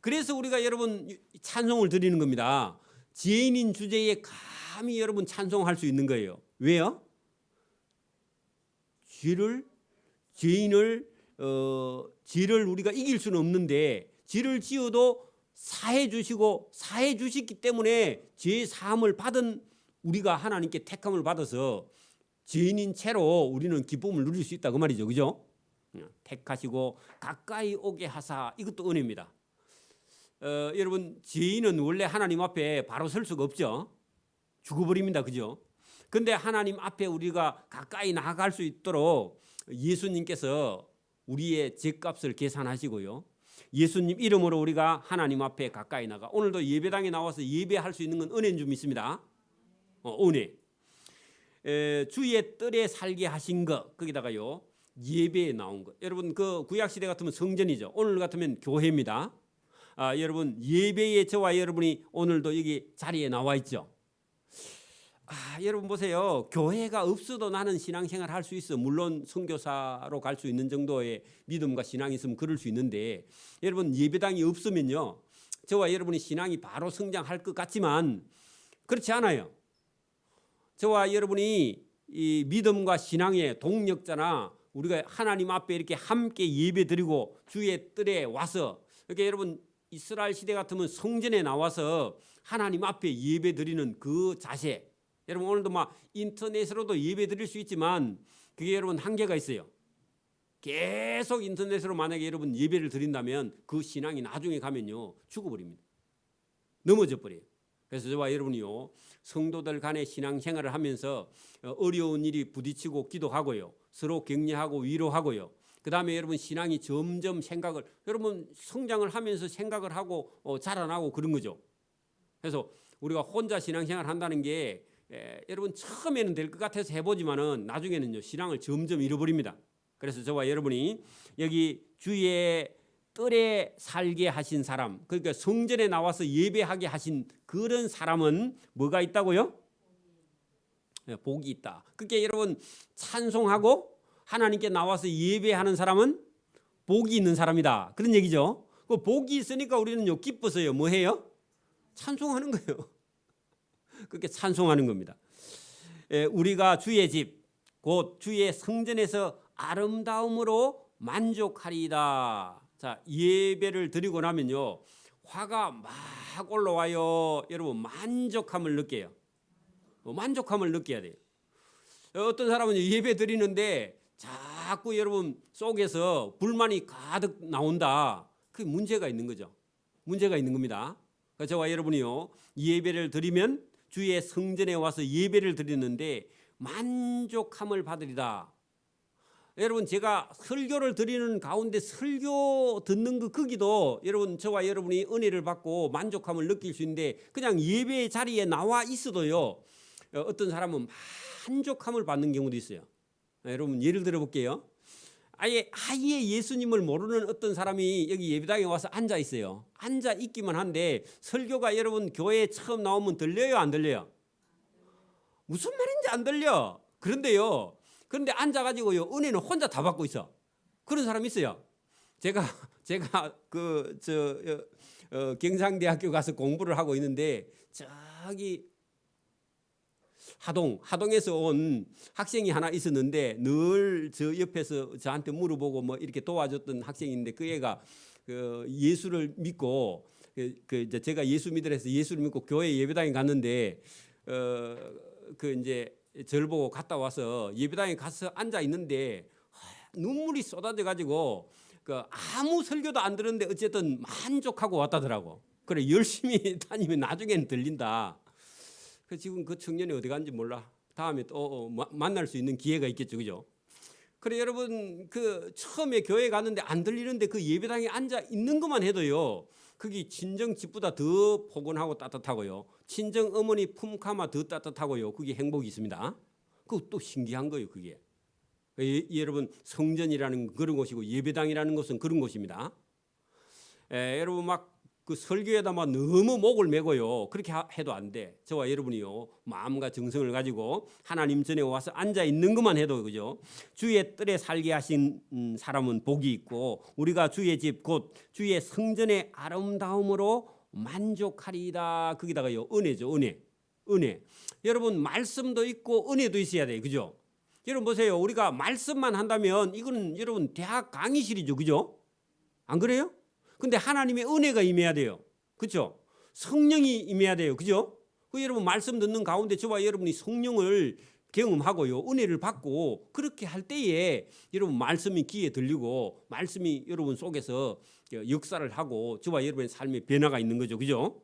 그래서 우리가 여러분 찬송을 드리는 겁니다. 죄인인 주제에 감히 여러분 찬송할 수 있는 거예요. 왜요? 죄를 우리가 이길 수는 없는데 죄를 지어도 사해 주시고 사해 주셨기 때문에 죄 사함을 받은 우리가 하나님께 택함을 받아서 죄인인 채로 우리는 기쁨을 누릴 수 있다 그 말이죠. 그죠? 택하시고 가까이 오게 하사 이것도 은혜입니다. 여러분 죄인은 원래 하나님 앞에 바로 설 수가 없죠. 죽어버립니다. 그죠? 근데 하나님 앞에 우리가 가까이 나아갈 수 있도록 예수님께서 우리의 죄값을 계산하시고요. 예수님 이름으로 우리가 하나님 앞에 가까이 나가 오늘도 예배당에 나와서 예배할 수 있는 건 은혜인 줄 믿습니다. 은혜. 주의 뜰에 살게 하신 것 거기다가요. 예배에 나온 것. 여러분 그 구약 시대 같으면 성전이죠. 오늘 같으면 교회입니다. 여러분 예배에 저와 여러분이 오늘도 여기 자리에 나와 있죠. 여러분 보세요. 교회가 없어도 나는 신앙생활 할 수 있어. 물론 선교사로 갈 수 있는 정도의 믿음과 신앙이 있으면 그럴 수 있는데 여러분 예배당이 없으면요. 저와 여러분이 신앙이 바로 성장할 것 같지만 그렇지 않아요. 저와 여러분이 이 믿음과 신앙의 동력자나 우리가 하나님 앞에 이렇게 함께 예배드리고 주의 뜰에 와서 이렇게 여러분 이스라엘 시대 같으면 성전에 나와서 하나님 앞에 예배드리는 그 자세. 여러분 오늘도 막 인터넷으로도 예배드릴 수 있지만 그게 여러분 한계가 있어요. 계속 인터넷으로 만약에 여러분 예배를 드린다면 그 신앙이 나중에 가면요 죽어버립니다. 넘어져 버려요. 그래서 저와 여러분이요 성도들 간의 신앙생활을 하면서 어려운 일이 부딪히고 기도하고요 서로 격려하고 위로하고요. 그 다음에 여러분 신앙이 점점 여러분 성장을 하면서 생각을 하고 자라나고 그런 거죠. 그래서 우리가 혼자 신앙생활 한다는 게 여러분 처음에는 될 것 같아서 해보지만은 나중에는요 신앙을 점점 잃어버립니다. 그래서 저와 여러분이 여기 주의 뜰에 살게 하신 사람, 그러니까 성전에 나와서 예배하게 하신 그런 사람은 뭐가 있다고요? 복이 있다. 그게 여러분 찬송하고 하나님께 나와서 예배하는 사람은 복이 있는 사람이다. 그런 얘기죠. 그 복이 있으니까 우리는요 기뻐서요 뭐 해요? 찬송하는 거예요. 그렇게 찬송하는 겁니다. 우리가 주의 집, 곧 주의 성전에서 아름다움으로 만족하리이다. 자, 예배를 드리고 나면요 화가 막 올라와요. 여러분 만족함을 느껴요. 만족함을 느껴야 돼요. 어떤 사람은 예배 드리는데 자꾸 여러분 속에서 불만이 가득 나온다. 그게 문제가 있는 거죠. 문제가 있는 겁니다. 저와 여러분이요 예배를 드리면 주의 성전에 와서 예배를 드리는데 만족함을 받으리다. 여러분 제가 설교를 드리는 가운데 설교 듣는 그 거기도 여러분 저와 여러분이 은혜를 받고 만족함을 느낄 수 있는데 그냥 예배 자리에 나와 있어도요 어떤 사람은 만족함을 받는 경우도 있어요. 여러분 예를 들어 볼게요. 아예 예수님을 모르는 어떤 사람이 여기 예배당에 와서 앉아 있어요. 앉아 있기만 한데 설교가 여러분 교회에 처음 나오면 들려요, 안 들려요? 무슨 말인지 안 들려. 그런데 앉아가지고요 은혜는 혼자 다 받고 있어. 그런 사람 있어요. 제가 경상대학교 가서 공부를 하고 있는데 저기 하동에서 온 학생이 하나 있었는데 늘 저 옆에서 저한테 물어보고 뭐 이렇게 도와줬던 학생인데 그 애가 예수를 믿고 제가 예수 믿으라 해서 예수를 믿고 교회 예배당에 갔는데 이제 저를 보고 갔다 와서 예배당에 가서 앉아 있는데 눈물이 쏟아져 가지고 아무 설교도 안 들었는데 어쨌든 만족하고 왔다더라고. 그래 열심히 다니면 나중에는 들린다. 지금 그 청년이 어디 간지 몰라. 다음에 또 만날 수 있는 기회가 있겠죠, 그죠? 그래 여러분 처음에 교회 갔는데 안 들리는데 그 예배당에 앉아 있는 것만 해도요. 그게 친정 집보다 더 포근하고 따뜻하고요. 친정 어머니 품감아 더 따뜻하고요. 그게 행복이 있습니다. 그것도 신기한 거예요, 그게. 여러분 성전이라는 그런 곳이고 예배당이라는 것은 그런 곳입니다. 여러분 막 그 설교에다 막 너무 목을 메고요. 그렇게 해도 안 돼. 저와 여러분이요 마음과 정성을 가지고 하나님 전에 와서 앉아 있는 것만 해도 그죠. 주의 뜰에 살게 하신 사람은 복이 있고 우리가 주의 집 곧 주의 성전의 아름다움으로 만족하리이다. 거기다가요 은혜죠, 은혜. 여러분 말씀도 있고 은혜도 있어야 돼, 그죠? 여러분 보세요. 우리가 말씀만 한다면 이거는 여러분 대학 강의실이죠, 그죠? 안 그래요? 근데 하나님의 은혜가 임해야 돼요. 그렇죠? 성령이 임해야 돼요. 그죠? 여러분 말씀 듣는 가운데 저와 여러분이 성령을 경험하고요. 은혜를 받고 그렇게 할 때에 여러분 말씀이 귀에 들리고 말씀이 여러분 속에서 역사를 하고 저와 여러분의 삶에 변화가 있는 거죠. 그죠?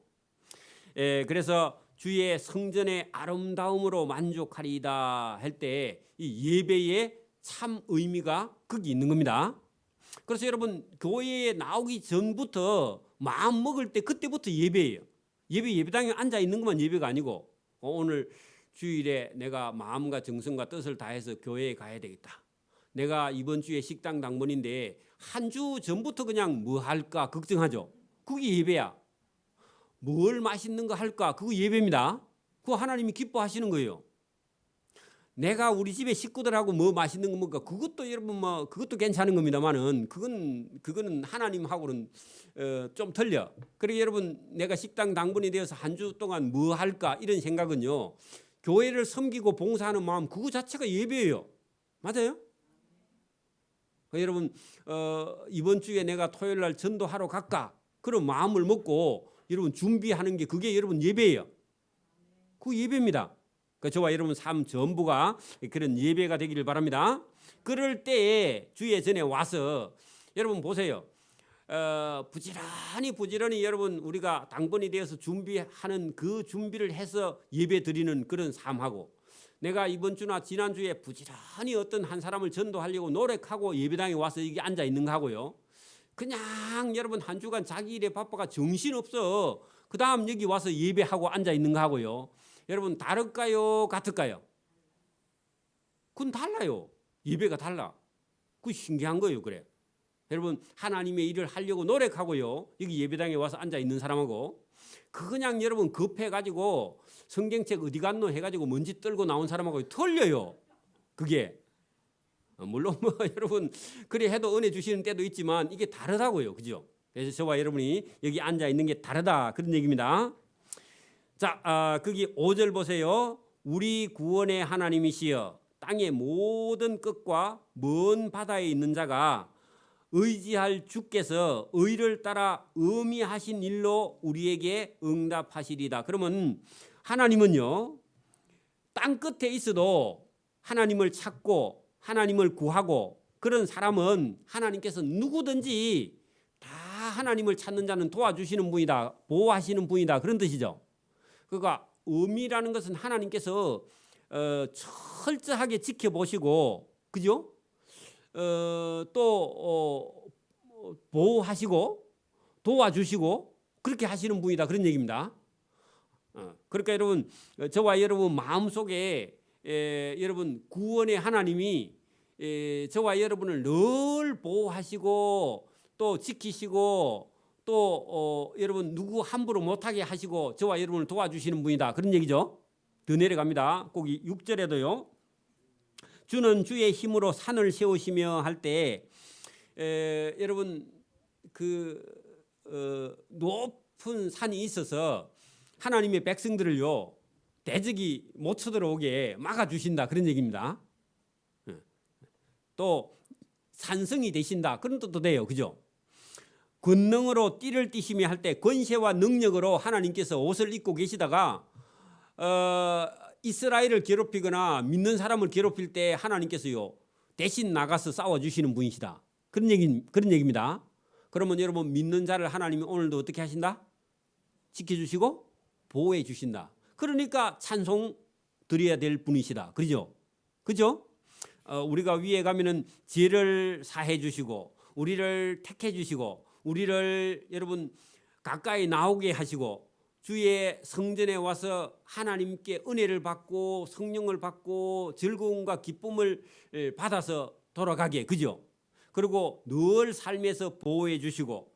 그래서 주의 성전의 아름다움으로 만족하리이다 할 때 이 예배의 참 의미가 거기 있는 겁니다. 그래서 여러분 교회에 나오기 전부터 마음 먹을 때 그때부터 예배예요. 예배당에 앉아 있는 것만 예배가 아니고 오늘 주일에 내가 마음과 정성과 뜻을 다해서 교회에 가야 되겠다. 내가 이번 주에 식당 당번인데 한 주 전부터 그냥 뭐 할까 걱정하죠. 그게 예배야. 뭘 맛있는 거 할까 그거 예배입니다. 그거 하나님이 기뻐하시는 거예요. 내가 우리 집에 식구들하고 뭐 맛있는 거 먹을까 그것도 여러분 뭐 그것도 괜찮은 겁니다만은 그거는 하나님하고는 좀 틀려. 그리고 여러분 내가 식당 당번이 되어서 한 주 동안 뭐 할까 이런 생각은요 교회를 섬기고 봉사하는 마음 그거 자체가 예배예요. 맞아요? 여러분 이번 주에 내가 토요일 날 전도하러 갈까 그런 마음을 먹고 여러분 준비하는 게 그게 여러분 예배예요. 그 예배입니다. 저와 여러분 삶 전부가 그런 예배가 되기를 바랍니다. 그럴 때에 주의 전에 와서 여러분 보세요. 부지런히 여러분 우리가 당번이 되어서 준비하는 그 준비를 해서 예배 드리는 그런 삶하고 내가 이번 주나 지난주에 부지런히 어떤 한 사람을 전도하려고 노력하고 예배당에 와서 여기 앉아 있는 거 하고요. 그냥 여러분 한 주간 자기 일에 바빠가 정신없어. 그 다음 여기 와서 예배하고 앉아 있는 거 하고요. 여러분 다를까요? 같을까요? 그건 달라요. 예배가 달라. 그게 신기한 거예요. 그래. 여러분 하나님의 일을 하려고 노력하고요. 여기 예배당에 와서 앉아 있는 사람하고 그냥 여러분 급해가지고 성경책 어디 갔노 해가지고 먼지 떨고 나온 사람하고 틀려요. 그게 물론 뭐 여러분 그래 해도 은혜 주시는 때도 있지만 이게 다르다고요. 그죠? 그래서 저와 여러분이 여기 앉아 있는 게 다르다 그런 얘기입니다. 자, 거기 5절 보세요. 우리 구원의 하나님이시여 땅의 모든 끝과 먼 바다에 있는 자가 의지할 주께서 의를 따라 의미하신 일로 우리에게 응답하시리다. 그러면 하나님은요. 땅 끝에 있어도 하나님을 찾고 하나님을 구하고 그런 사람은 하나님께서 누구든지 다 하나님을 찾는 자는 도와주시는 분이다. 보호하시는 분이다. 그런 뜻이죠. 그러니까 의미라는 것은 하나님께서 철저하게 지켜보시고 그죠? 또 보호하시고 도와주시고 그렇게 하시는 분이다 그런 얘기입니다. 그러니까 여러분 저와 여러분 마음속에 여러분 구원의 하나님이 저와 여러분을 늘 보호하시고 또 지키시고 또 여러분 누구 함부로 못하게 하시고 저와 여러분을 도와주시는 분이다. 그런 얘기죠. 더 내려갑니다. 꼭 6절에도요. 주는 주의 힘으로 산을 세우시며 할 때 여러분 그 높은 산이 있어서 하나님의 백성들을요 대적이 못 쳐들어오게 막아주신다. 그런 얘기입니다. 또 산성이 되신다. 그런 뜻도 돼요. 그죠? 권능으로 띠를 띠시며 할 때 권세와 능력으로 하나님께서 옷을 입고 계시다가 이스라엘을 괴롭히거나 믿는 사람을 괴롭힐 때 하나님께서요 대신 나가서 싸워주시는 분이시다. 그런 얘기입니다. 그러면 여러분 믿는 자를 하나님이 오늘도 어떻게 하신다? 지켜주시고 보호해 주신다. 그러니까 찬송 드려야 될 분이시다. 그죠? 그죠? 우리가 위에 가면은 죄를 사해 주시고 우리를 택해 주시고 우리를 여러분 가까이 나오게 하시고 주의 성전에 와서 하나님께 은혜를 받고 성령을 받고 즐거움과 기쁨을 받아서 돌아가게. 그죠? 그리고 늘 삶에서 보호해 주시고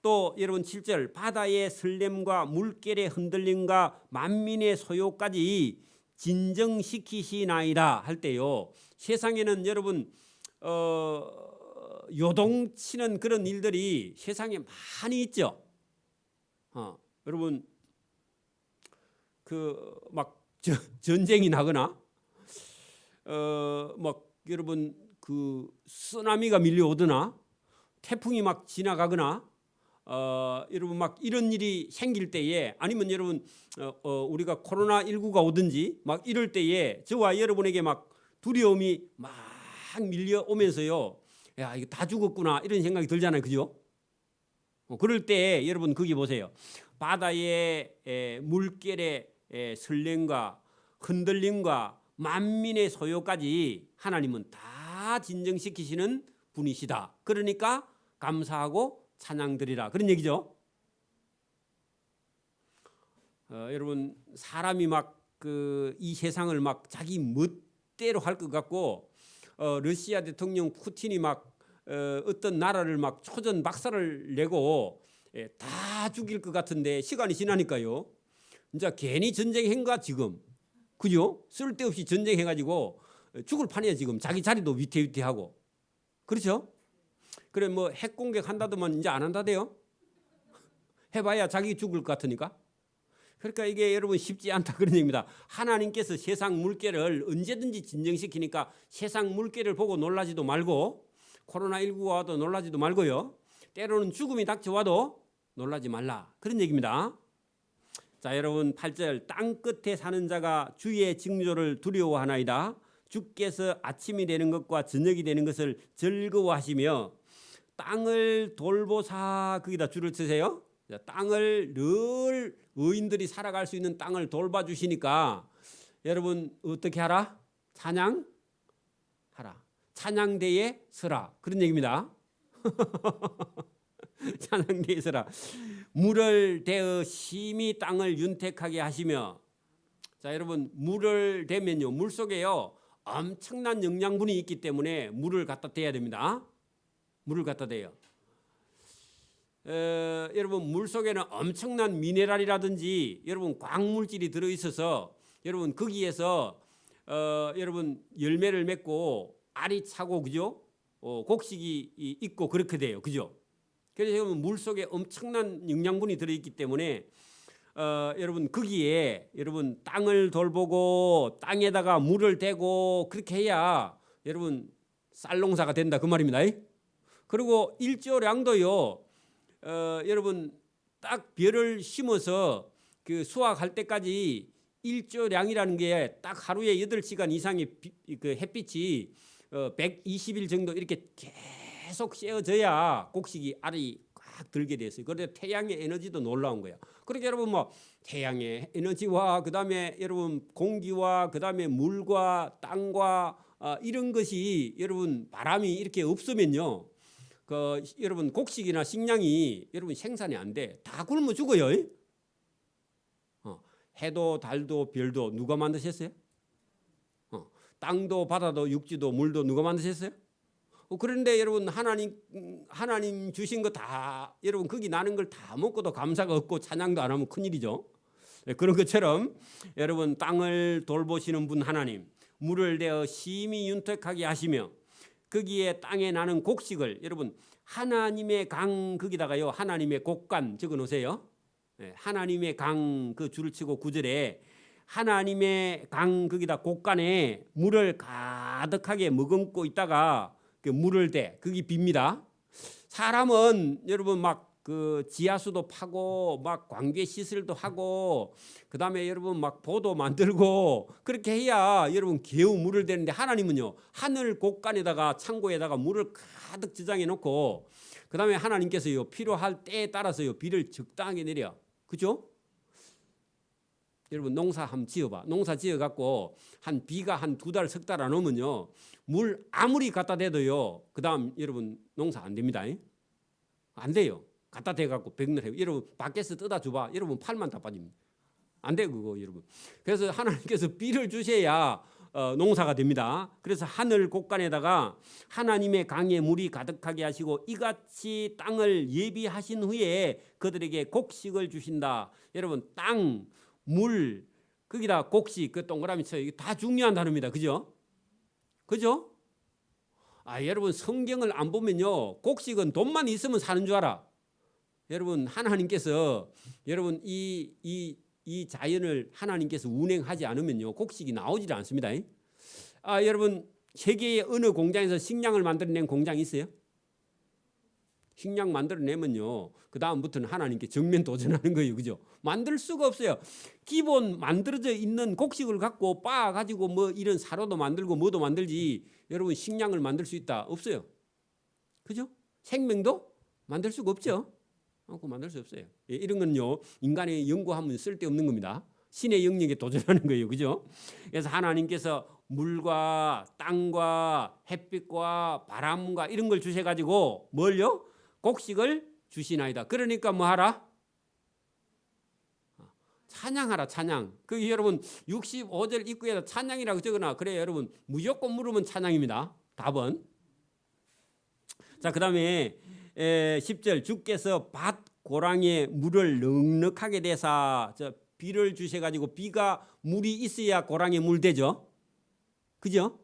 또 여러분 7절 바다의 설렘과 물결의 흔들림과 만민의 소요까지 진정시키시나이다 할 때요. 세상에는 여러분 요동치는 그런 일들이 세상에 많이 있죠. 여러분 그 막 전쟁이 나거나 막 여러분 그 쓰나미가 밀려오거나 태풍이 막 지나가거나 여러분 막 이런 일이 생길 때에 아니면 여러분 우리가 코로나19가 오든지 막 이럴 때에 저와 여러분에게 막 두려움이 막 밀려오면서요. 야, 이거 다 죽었구나 이런 생각이 들잖아요. 그죠? 그럴 때 여러분 거기 보세요. 바다의 물결의 설렘과 흔들림과 만민의 소요까지 하나님은 다 진정시키시는 분이시다. 그러니까 감사하고 찬양드리라. 그런 얘기죠. 여러분 사람이 막 이 세상을 막 자기 멋대로 할 것 같고 러시아 대통령 푸틴이 막 어떤 나라를 막 초전 박살을 내고 다 죽일 것 같은데 시간이 지나니까요. 이제 괜히 전쟁한가 지금. 그죠? 쓸데없이 전쟁해가지고 죽을 판이야 지금. 자기 자리도 위태위태하고. 그렇죠? 그래 뭐 핵 공격한다더만 이제 안 한다대요. 해봐야 자기 죽을 것 같으니까. 그러니까 이게 여러분 쉽지 않다 그런 얘기입니다. 하나님께서 세상 물결을 언제든지 진정시키니까 세상 물결을 보고 놀라지도 말고 코로나19가 와도 놀라지도 말고요. 때로는 죽음이 닥쳐와도 놀라지 말라. 그런 얘기입니다. 자 여러분 8절 땅 끝에 사는 자가 주의 징조를 두려워하나이다. 주께서 아침이 되는 것과 저녁이 되는 것을 즐거워하시며 땅을 돌보사 거기다 줄을 치세요. 땅을 늘 의인들이 살아갈 수 있는 땅을 돌봐주시니까 여러분 어떻게 하라? 찬양하라. 찬양대에 서라. 그런 얘기입니다. 찬양대에 서라. 물을 대어 심히 땅을 윤택하게 하시며 자 여러분 물을 대면요 물속에요 엄청난 영양분이 있기 때문에 물을 갖다 대야 됩니다. 물을 갖다 대요. 여러분 물속에는 엄청난 미네랄이라든지 여러분 광물질이 들어있어서 여러분 거기에서 여러분 열매를 맺고 알이 차고 그죠? 곡식이 있고 그렇게 돼요. 그죠? 그래서 여러분 물속에 엄청난 영양분이 들어있기 때문에 여러분 거기에 여러분 땅을 돌보고 땅에다가 물을 대고 그렇게 해야 여러분 쌀농사가 된다 그 말입니다. 그리고 일조량도요. 여러분 딱 벼를 심어서 그 수확할 때까지 일조량이라는 게 딱 하루에 8시간 이상의 그 햇빛이 120일 정도 이렇게 계속 쐬어져야 곡식이 알이 꽉 들게 됐어요. 그런데 태양의 에너지도 놀라운 거예요. 그러니까 여러분 뭐 태양의 에너지와 그다음에 여러분 공기와 그다음에 물과 땅과 이런 것이 여러분 바람이 이렇게 없으면요. 여러분 곡식이나 식량이 여러분 생산이 안 돼. 다 굶어 죽어요. 해도 달도 별도 누가 만드셨어요? 땅도 바다도 육지도 물도 누가 만드셨어요? 그런데 여러분 하나님 주신 거 다 여러분 거기 나는 걸 다 먹고도 감사가 없고 찬양도 안 하면 큰일이죠. 그런 것처럼 여러분 땅을 돌보시는 분 하나님, 물을 대어 심히 윤택하게 하시며 거기에 땅에 나는 곡식을 여러분 하나님의 강 거기다가요 하나님의 곡간 적어 놓으세요. 하나님의 강 그 줄을 치고 9절에 하나님의 강 거기다 곡간에 물을 가득하게 머금고 있다가 그 물을 대 거기 빕니다. 사람은 여러분 막 그 지하수도 파고 막 광괴 시설도 하고 그다음에 여러분 막 보도 만들고 그렇게 해야 여러분 겨우 물을 대는데 하나님은요 하늘 곡간에다가 창고에다가 물을 가득 저장해 놓고 그다음에 하나님께서요 필요할 때에 따라서요 비를 적당하게 내려. 그죠? 여러분 농사 한번 지어봐. 농사 지어갖고 한 비가 한 2달, 3달 안 오면요 물 아무리 갖다 대도요 그다음 여러분 농사 안 됩니다. 안 돼요. 갖다 대갖고 백날 해요. 여러분 밖에서 뜯어 줘봐. 여러분 팔만 다 빠집니다. 안 돼 그거 여러분. 그래서 하나님께서 비를 주셔야 농사가 됩니다. 그래서 하늘 곡간에다가 하나님의 강에 물이 가득하게 하시고 이같이 땅을 예비하신 후에 그들에게 곡식을 주신다. 여러분 땅, 물, 거기다 곡식 그 동그라미 쳐요. 이게 다 중요한 단어입니다. 그죠? 그죠? 여러분 성경을 안 보면요 곡식은 돈만 있으면 사는 줄 알아. 여러분 하나님께서 여러분 이 자연을 하나님께서 운행하지 않으면요 곡식이 나오질 않습니다. 여러분 세계의 어느 공장에서 식량을 만들어낸 공장이 있어요? 식량 만들어내면요 그 다음부터는 하나님께 정면 도전하는 거예요. 그죠? 만들 수가 없어요. 기본 만들어져 있는 곡식을 갖고 빻아 가지고 뭐 이런 사료도 만들고 뭐도 만들지 여러분 식량을 만들 수 있다? 없어요. 그죠? 생명도 만들 수가 없죠. 그거 만들 수 없어요. 이런 건요 인간의 연구하면 쓸데없는 겁니다. 신의 영역에 도전하는 거예요. 그죠? 그래서 하나님께서 물과 땅과 햇빛과 바람과 이런 걸 주셔가지고 뭘요? 곡식을 주시나이다. 그러니까 뭐 하라? 찬양하라. 찬양. 그 여러분 65절 입구에다 찬양이라고 적어놔. 그래 여러분 무조건 물으면 찬양입니다. 답은. 자 그다음에 10절 주께서 밭 고랑에 물을 넉넉하게 대사 비를 주셔가지고 비가 물이 있어야 고랑에 물 되죠. 그죠?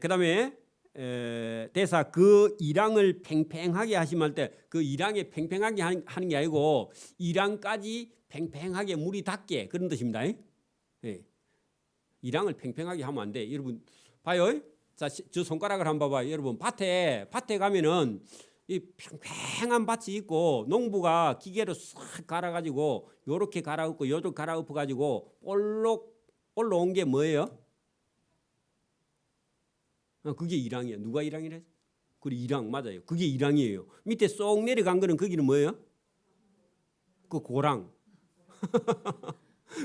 그다음에 대사 그 이랑을 팽팽하게 하시면 할 때 그 이랑에 팽팽하게 하는 게 아니고 이랑까지 팽팽하게 물이 닿게 그런 뜻입니다. 이랑을 팽팽하게 하면 안 돼. 여러분 봐요. 자, 저 손가락을 한번 봐봐. 여러분 밭에 가면은 이 팽팽한 밭이 있고 농부가 기계로 싹 갈아가지고 요렇게 갈아엎고 요렇게 갈아엎어가지고 볼록 올라온 게 뭐예요? 그게 이랑이에요. 누가 이랑이래? 그래 이랑 맞아요. 그게 이랑이에요. 밑에 쏙 내려간 거는 거기는 뭐예요? 그 고랑.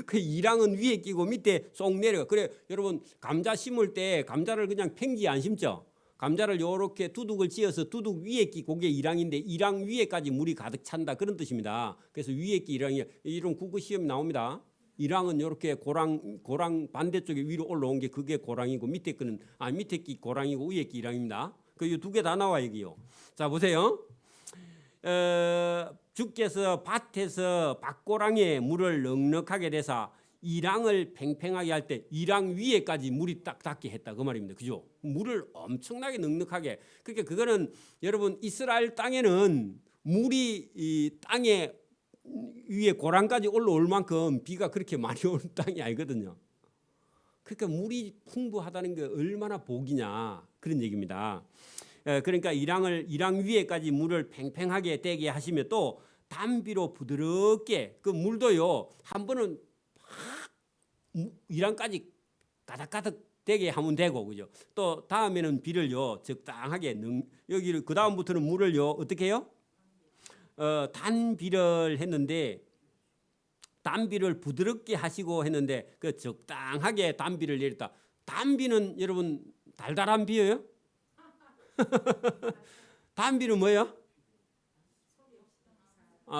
그 이랑은 위에 끼고 밑에 쏙 내려가. 그래 여러분 감자 심을 때 감자를 그냥 팽지 안 심죠. 감자를 요렇게 두둑을 지어서 두둑 위에 끼고 그게 이랑인데 이랑 위에까지 물이 가득 찬다 그런 뜻입니다. 그래서 위에 끼 이랑이 이런 국어 시험 나옵니다. 이랑은 요렇게 고랑 반대쪽에 위로 올라온 게 그게 고랑이고 밑에 거는 밑에 끼 고랑이고 위에 끼 이랑입니다. 그 두 개 다 나와 여기요. 자 보세요. 주께서 밭에서 밭고랑에 물을 넉넉하게 대사 이랑을 팽팽하게 할 때 이랑 위에까지 물이 딱 닿게 했다 그 말입니다. 그죠? 물을 엄청나게 넉넉하게. 그러니까 그거는 여러분 이스라엘 땅에는 물이 이 땅에 위에 고랑까지 올라올 만큼 비가 그렇게 많이 오는 땅이 아니거든요. 그러니까 물이 풍부하다는 게 얼마나 복이냐 그런 얘기입니다. 그러니까 이랑 위에까지 물을 팽팽하게 되게 하시며 또 담비로 부드럽게 그 물도요 한 번은 막 이랑까지 가득가득 되게 하면 되고 그죠. 또 다음에는 비를요 적당하게 여기를 그 다음부터는 물을요 어떻게 해요? 단비를 했는데 단비를 부드럽게 하시고 했는데 그 적당하게 단비를 내렸다. 단비는 여러분 달달한 비예요? 단비는 뭐예요?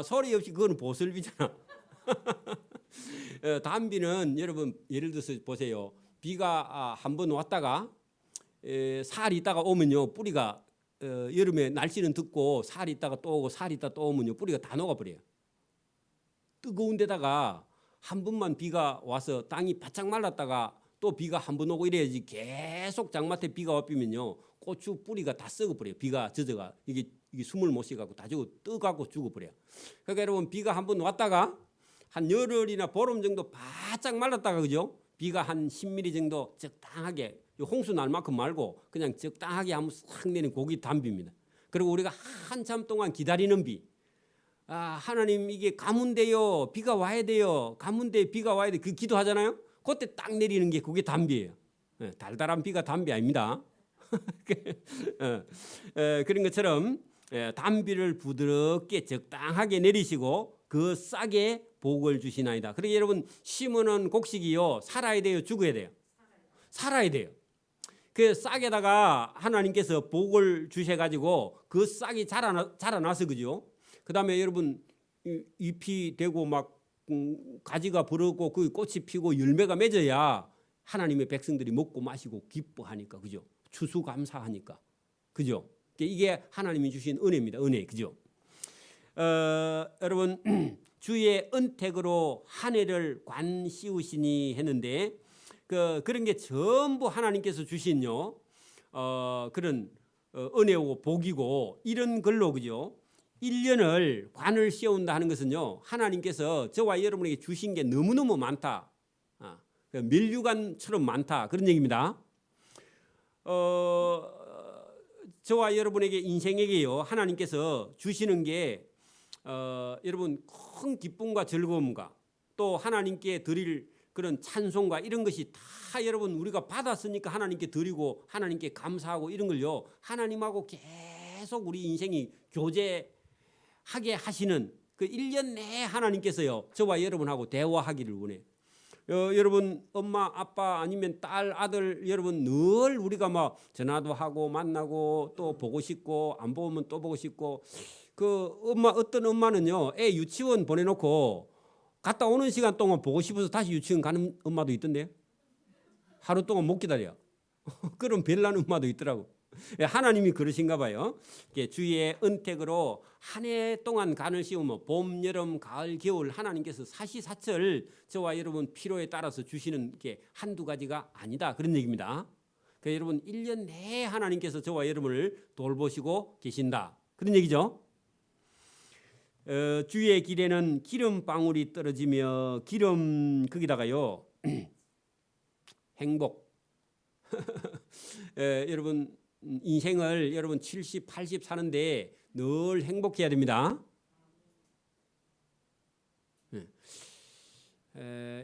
소리 없이 그거는 보슬비잖아. 단비는 여러분 예를 들어서 보세요. 비가 한 번 왔다가 사흘 있다가 오면요 뿌리가 여름에 날씨는 덥고 사흘 있다가 또 오고 사흘 있다가 또 오면요 뿌리가 다 녹아버려요. 뜨거운 데다가 한 번만 비가 와서 땅이 바짝 말랐다가 또 비가 한 번 오고 이래야지 계속 장마태 비가 와비면요 고추 뿌리가 다 썩어버려요. 비가 젖어가 이게 숨을 못 쉬갖고 다 죽어 떠갖고 죽어버려요. 그러니까 여러분 비가 한 번 왔다가 한 열흘이나 보름 정도 바짝 말랐다가 그죠? 비가 한 10mm 정도 적당하게 홍수 날 만큼 말고 그냥 적당하게 한번 싹 내린 고기 담비입니다. 그리고 우리가 한참 동안 기다리는 비. 하나님 이게 가문돼요. 비가 와야 돼요. 가문돼 비가 와야 돼. 그 기도하잖아요. 그때 딱 내리는 게 그게 담비예요. 달달한 비가 담비 아닙니다. 그런 것처럼 담비를 부드럽게 적당하게 내리시고 그 싹에 복을 주시나이다. 그러게 여러분 심으는 곡식이요 살아야 돼요, 죽어야 돼요? 살아야 돼요. 그 싹에다가 하나님께서 복을 주셔가지고 그 싹이 자라나서 그죠? 그 다음에 여러분 잎이 되고 막 가지가 부르고 그 꽃이 피고 열매가 맺어야 하나님의 백성들이 먹고 마시고 기뻐하니까 그죠? 추수감사하니까 그죠? 이게 하나님이 주신 은혜입니다. 은혜 그죠? 여러분 주의 은택으로 한 해를 관 씌우시니 했는데 그런 게 전부 하나님께서 주신요 그런 은혜고 복이고 이런 걸로 그죠? 1년을 관을 씌운다 하는 것은요 하나님께서 저와 여러분에게 주신 게 너무너무 많다. 멸류관처럼 많다 그런 얘기입니다. 저와 여러분에게 인생에게요 하나님께서 주시는 게 여러분 큰 기쁨과 즐거움과 또 하나님께 드릴 그런 찬송과 이런 것이 다 여러분 우리가 받았으니까 하나님께 드리고 하나님께 감사하고 이런 걸요 하나님하고 계속 우리 인생이 교제하게 하시는 그 1년 내에 하나님께서요 저와 여러분하고 대화하기를 원해요. 여러분 엄마 아빠 아니면 딸 아들 여러분 늘 우리가 막 전화도 하고 만나고 또 보고 싶고 안 보면 또 보고 싶고 그 엄마 어떤 엄마는요 애 유치원 보내놓고 갔다 오는 시간 동안 보고 싶어서 다시 유치원 가는 엄마도 있던데요. 하루 동안 못 기다려. 그런 별난 엄마도 있더라고. 하나님이 그러신가 봐요. 주의 은택으로 한 해 동안 간을 씌우며 봄, 여름, 가을, 겨울 하나님께서 사시사철 저와 여러분 필요에 따라서 주시는 게 한두 가지가 아니다. 그런 얘기입니다. 그러니까 여러분 1년 내에 하나님께서 저와 여러분을 돌보시고 계신다. 그런 얘기죠. 주의 길에는 기름방울이 떨어지며 기름 거기다가요 행복 여러분 인생을 여러분 70, 80 사는데 늘 행복해야 됩니다.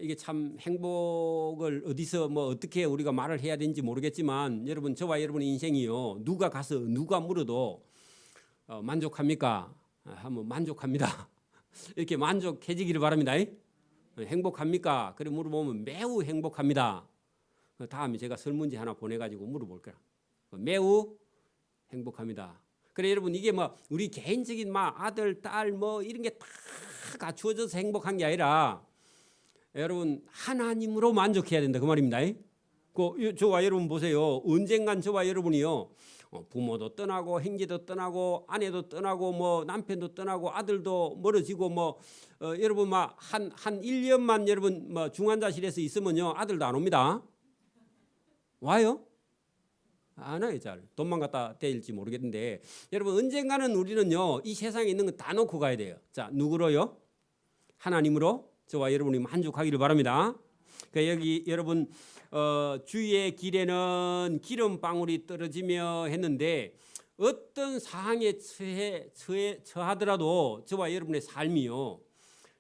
이게 참 행복을 어디서 뭐 어떻게 우리가 말을 해야 되는지 모르겠지만 여러분 저와 여러분의 인생이요 누가 가서 누가 물어도 만족합니까? 하면 만족합니다. 이렇게 만족해지기를 바랍니다. 행복합니까? 그래 물어보면 매우 행복합니다. 다음에 제가 설문지 하나 보내가지고 물어볼 거야. 매우 행복합니다. 그래 여러분 이게 뭐 우리 개인적인 막 아들 딸 뭐 이런 게 다 갖추어져서 행복한 게 아니라 여러분 하나님으로 만족해야 된다 그 말입니다. 저와 여러분 보세요. 언젠간 저와 여러분이요 부모도 떠나고 형제도 떠나고 아내도 떠나고 뭐 남편도 떠나고 아들도 멀어지고 뭐 여러분 막 한 1년만 여러분 뭐 중환자실에서 있으면요 아들도 안 옵니다. 와요? 안 와요. 잘 돈만 갖다 대일지 모르겠는데 여러분 언젠가는 우리는요 이 세상에 있는 거 다 놓고 가야 돼요. 자 누구로요? 하나님으로 저와 여러분이 만족하기를 바랍니다. 그러니까 여기 여러분 주의 길에는 기름방울이 떨어지며 했는데 어떤 상황에 처하더라도 저와 여러분의 삶이요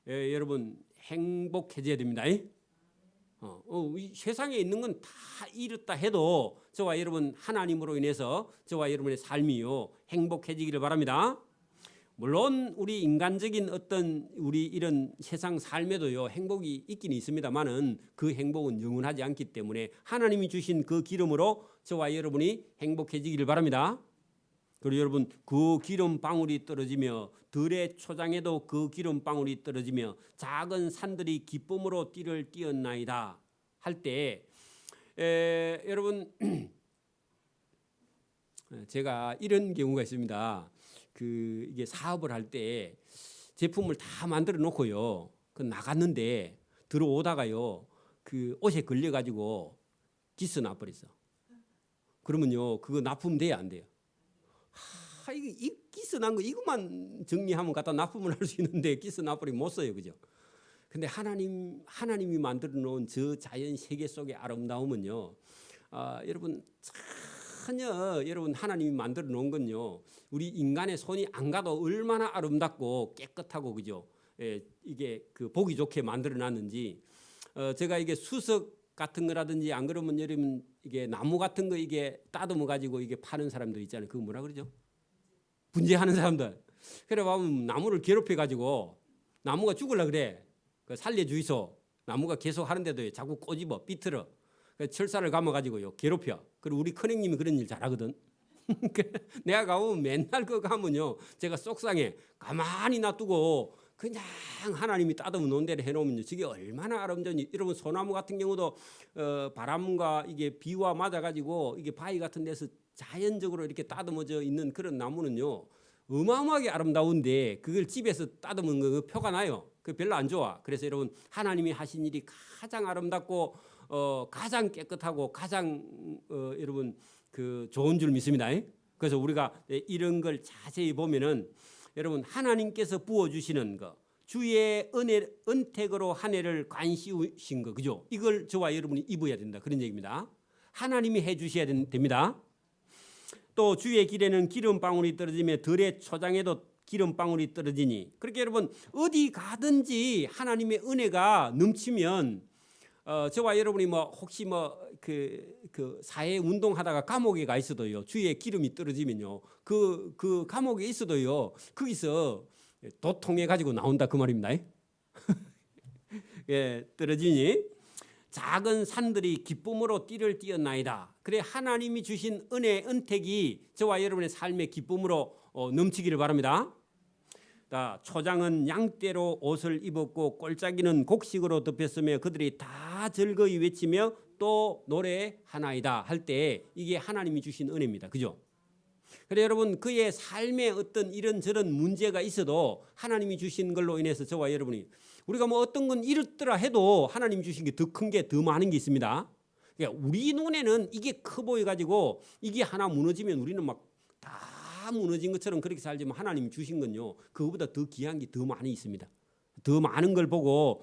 여러분 행복해져야 됩니다. 이 세상에 있는 건 다 이렇다 해도 저와 여러분 하나님으로 인해서 저와 여러분의 삶이요 행복해지기를 바랍니다. 물론 우리 인간적인 어떤 우리 이런 세상 삶에도요 행복이 있긴 있습니다만은 그 행복은 영원하지 않기 때문에 하나님이 주신 그 기름으로 저와 여러분이 행복해지기를 바랍니다. 그리고 여러분 그 기름 방울이 떨어지며 들의 초장에도 그 기름 방울이 떨어지며 작은 산들이 기쁨으로 띠를 띄었나이다 할 때 여러분 제가 이런 경우가 있습니다. 이게 사업을 할 때 제품을 다 만들어 놓고요. 나갔는데 들어오다가요. 옷에 걸려 가지고 기스 나버렸어. 그러면요. 그거 납품돼야 안 돼요. 이거 이 기스 난 거 이것만 정리하면 갖다 납품을 할 수 있는데 기스 나버리면 못 써요. 그죠? 근데 하나님이 만들어 놓은 저 자연 세계 속의 아름다움은요. 여러분 전혀 여러분 하나님이 만들어 놓은 건요. 우리 인간의 손이 안 가도 얼마나 아름답고 깨끗하고 그죠? 이게 보기 좋게 만들어 놨는지 제가 이게 수석 같은 거라든지 안 그러면 여러분 이게 나무 같은 거 이게 따듬어 가지고 이게 파는 사람들 있잖아요. 그거 뭐라 그러죠? 분재하는 사람들. 그래 보면 나무를 괴롭혀 가지고 나무가 죽을라 그래. 살려 주이소. 나무가 계속 하는데도 자꾸 꼬집어 삐뚤어. 철사를 감아 가지고요 괴롭혀. 그리고 우리 큰형님이 그런 일 잘하거든. 내가 가면 맨날 그거 가면요 제가 속상해. 가만히 놔두고 그냥 하나님이 따듬어 놓은 대로 해놓으면요 저게 얼마나 아름다운지. 여러분 소나무 같은 경우도 바람과 이게 비와 맞아 가지고 이게 바위 같은 데서 자연적으로 이렇게 따듬어져 있는 그런 나무는요 어마어마하게 아름다운데 그걸 집에서 따듬은 거 표가 나요. 그 별로 안 좋아. 그래서 여러분 하나님이 하신 일이 가장 아름답고 가장 깨끗하고 가장 여러분 좋은 줄 믿습니다. 그래서 우리가 이런 걸 자세히 보면은 여러분 하나님께서 부어주시는 거 주의 은택으로 한 해를 관시우신 거 그죠? 이걸 저와 여러분이 입어야 된다 그런 얘기입니다. 하나님이 해주셔야 됩니다. 또 주의 길에는 기름방울이 떨어지며 들의 초장에도 기름방울이 떨어지니. 그렇게 여러분 어디 가든지 하나님의 은혜가 넘치면 저와 여러분이 혹시 사회 운동하다가 감옥에 가 있어도요 주위에 기름이 떨어지면요 그 감옥에 있어도요 거기서 도통해 가지고 나온다 그 말입니다. 예, 떨어지니 작은 산들이 기쁨으로 띠를 띠었나이다. 그래 하나님이 주신 은택이 저와 여러분의 삶의 기쁨으로 넘치기를 바랍니다. 초장은 양떼로 옷을 입었고 꼴짜기는 곡식으로 덮였으며 그들이 다 즐거이 외치며 또 노래하나이다 할 때 이게 하나님이 주신 은혜입니다. 그죠? 그래 여러분 그의 삶에 어떤 이런저런 문제가 있어도 하나님이 주신 걸로 인해서 저와 여러분이 우리가 어떤 건 잃었더라 해도 하나님이 주신 게 더 큰 게 더 많은 게 있습니다. 그러니까 우리 눈에는 이게 커 보여 가지고 이게 하나 무너지면 우리는 다 무너진 것처럼 그렇게 살지만 하나님이 주신 건요 그거보다 더 귀한 게 더 많이 있습니다. 더 많은 걸 보고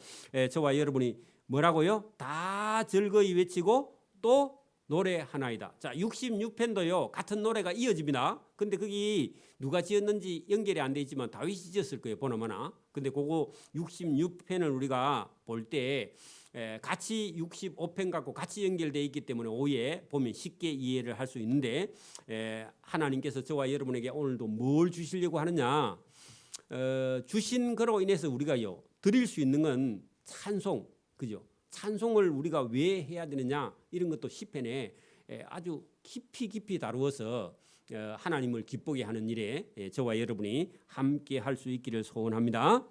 저와 여러분이 뭐라고요? 다 즐거이 외치고 또 노래하나이다. 자 66편도요 같은 노래가 이어집니다. 근데 거기 누가 지었는지 연결이 안 돼 있지만 다윗이 지었을 거예요 보나마나. 근데 그거 66편을 우리가 볼 때 같이 65편 갖고 같이 연결되어 있기 때문에 오해 보면 쉽게 이해를 할 수 있는데 하나님께서 저와 여러분에게 오늘도 뭘 주시려고 하느냐 주신 거로 인해서 우리가요 드릴 수 있는 건 찬송 그죠? 찬송을 우리가 왜 해야 되느냐 이런 것도 시편에 아주 깊이 다루어서 하나님을 기쁘게 하는 일에 저와 여러분이 함께 할 수 있기를 소원합니다.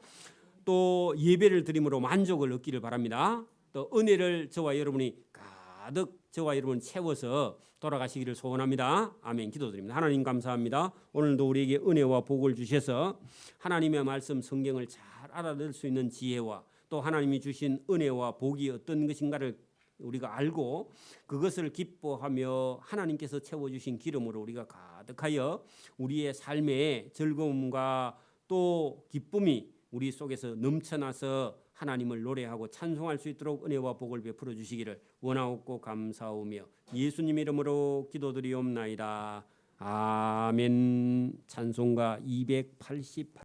또 예배를 드림으로 만족을 얻기를 바랍니다. 또 은혜를 저와 여러분이 가득 저와 여러분 채워서 돌아가시기를 소원합니다. 아멘. 기도드립니다. 하나님 감사합니다. 오늘도 우리에게 은혜와 복을 주셔서 하나님의 말씀 성경을 잘 알아들 수 있는 지혜와 또 하나님이 주신 은혜와 복이 어떤 것인가를 우리가 알고 그것을 기뻐하며 하나님께서 채워주신 기름으로 우리가 가득하여 우리의 삶의 즐거움과 또 기쁨이 우리 속에서 넘쳐나서 하나님을 노래하고 찬송할 수 있도록 은혜와 복을 베풀어 주시기를 원하옵고 감사하오며 예수님 이름으로 기도드리옵나이다. 아멘. 찬송가 288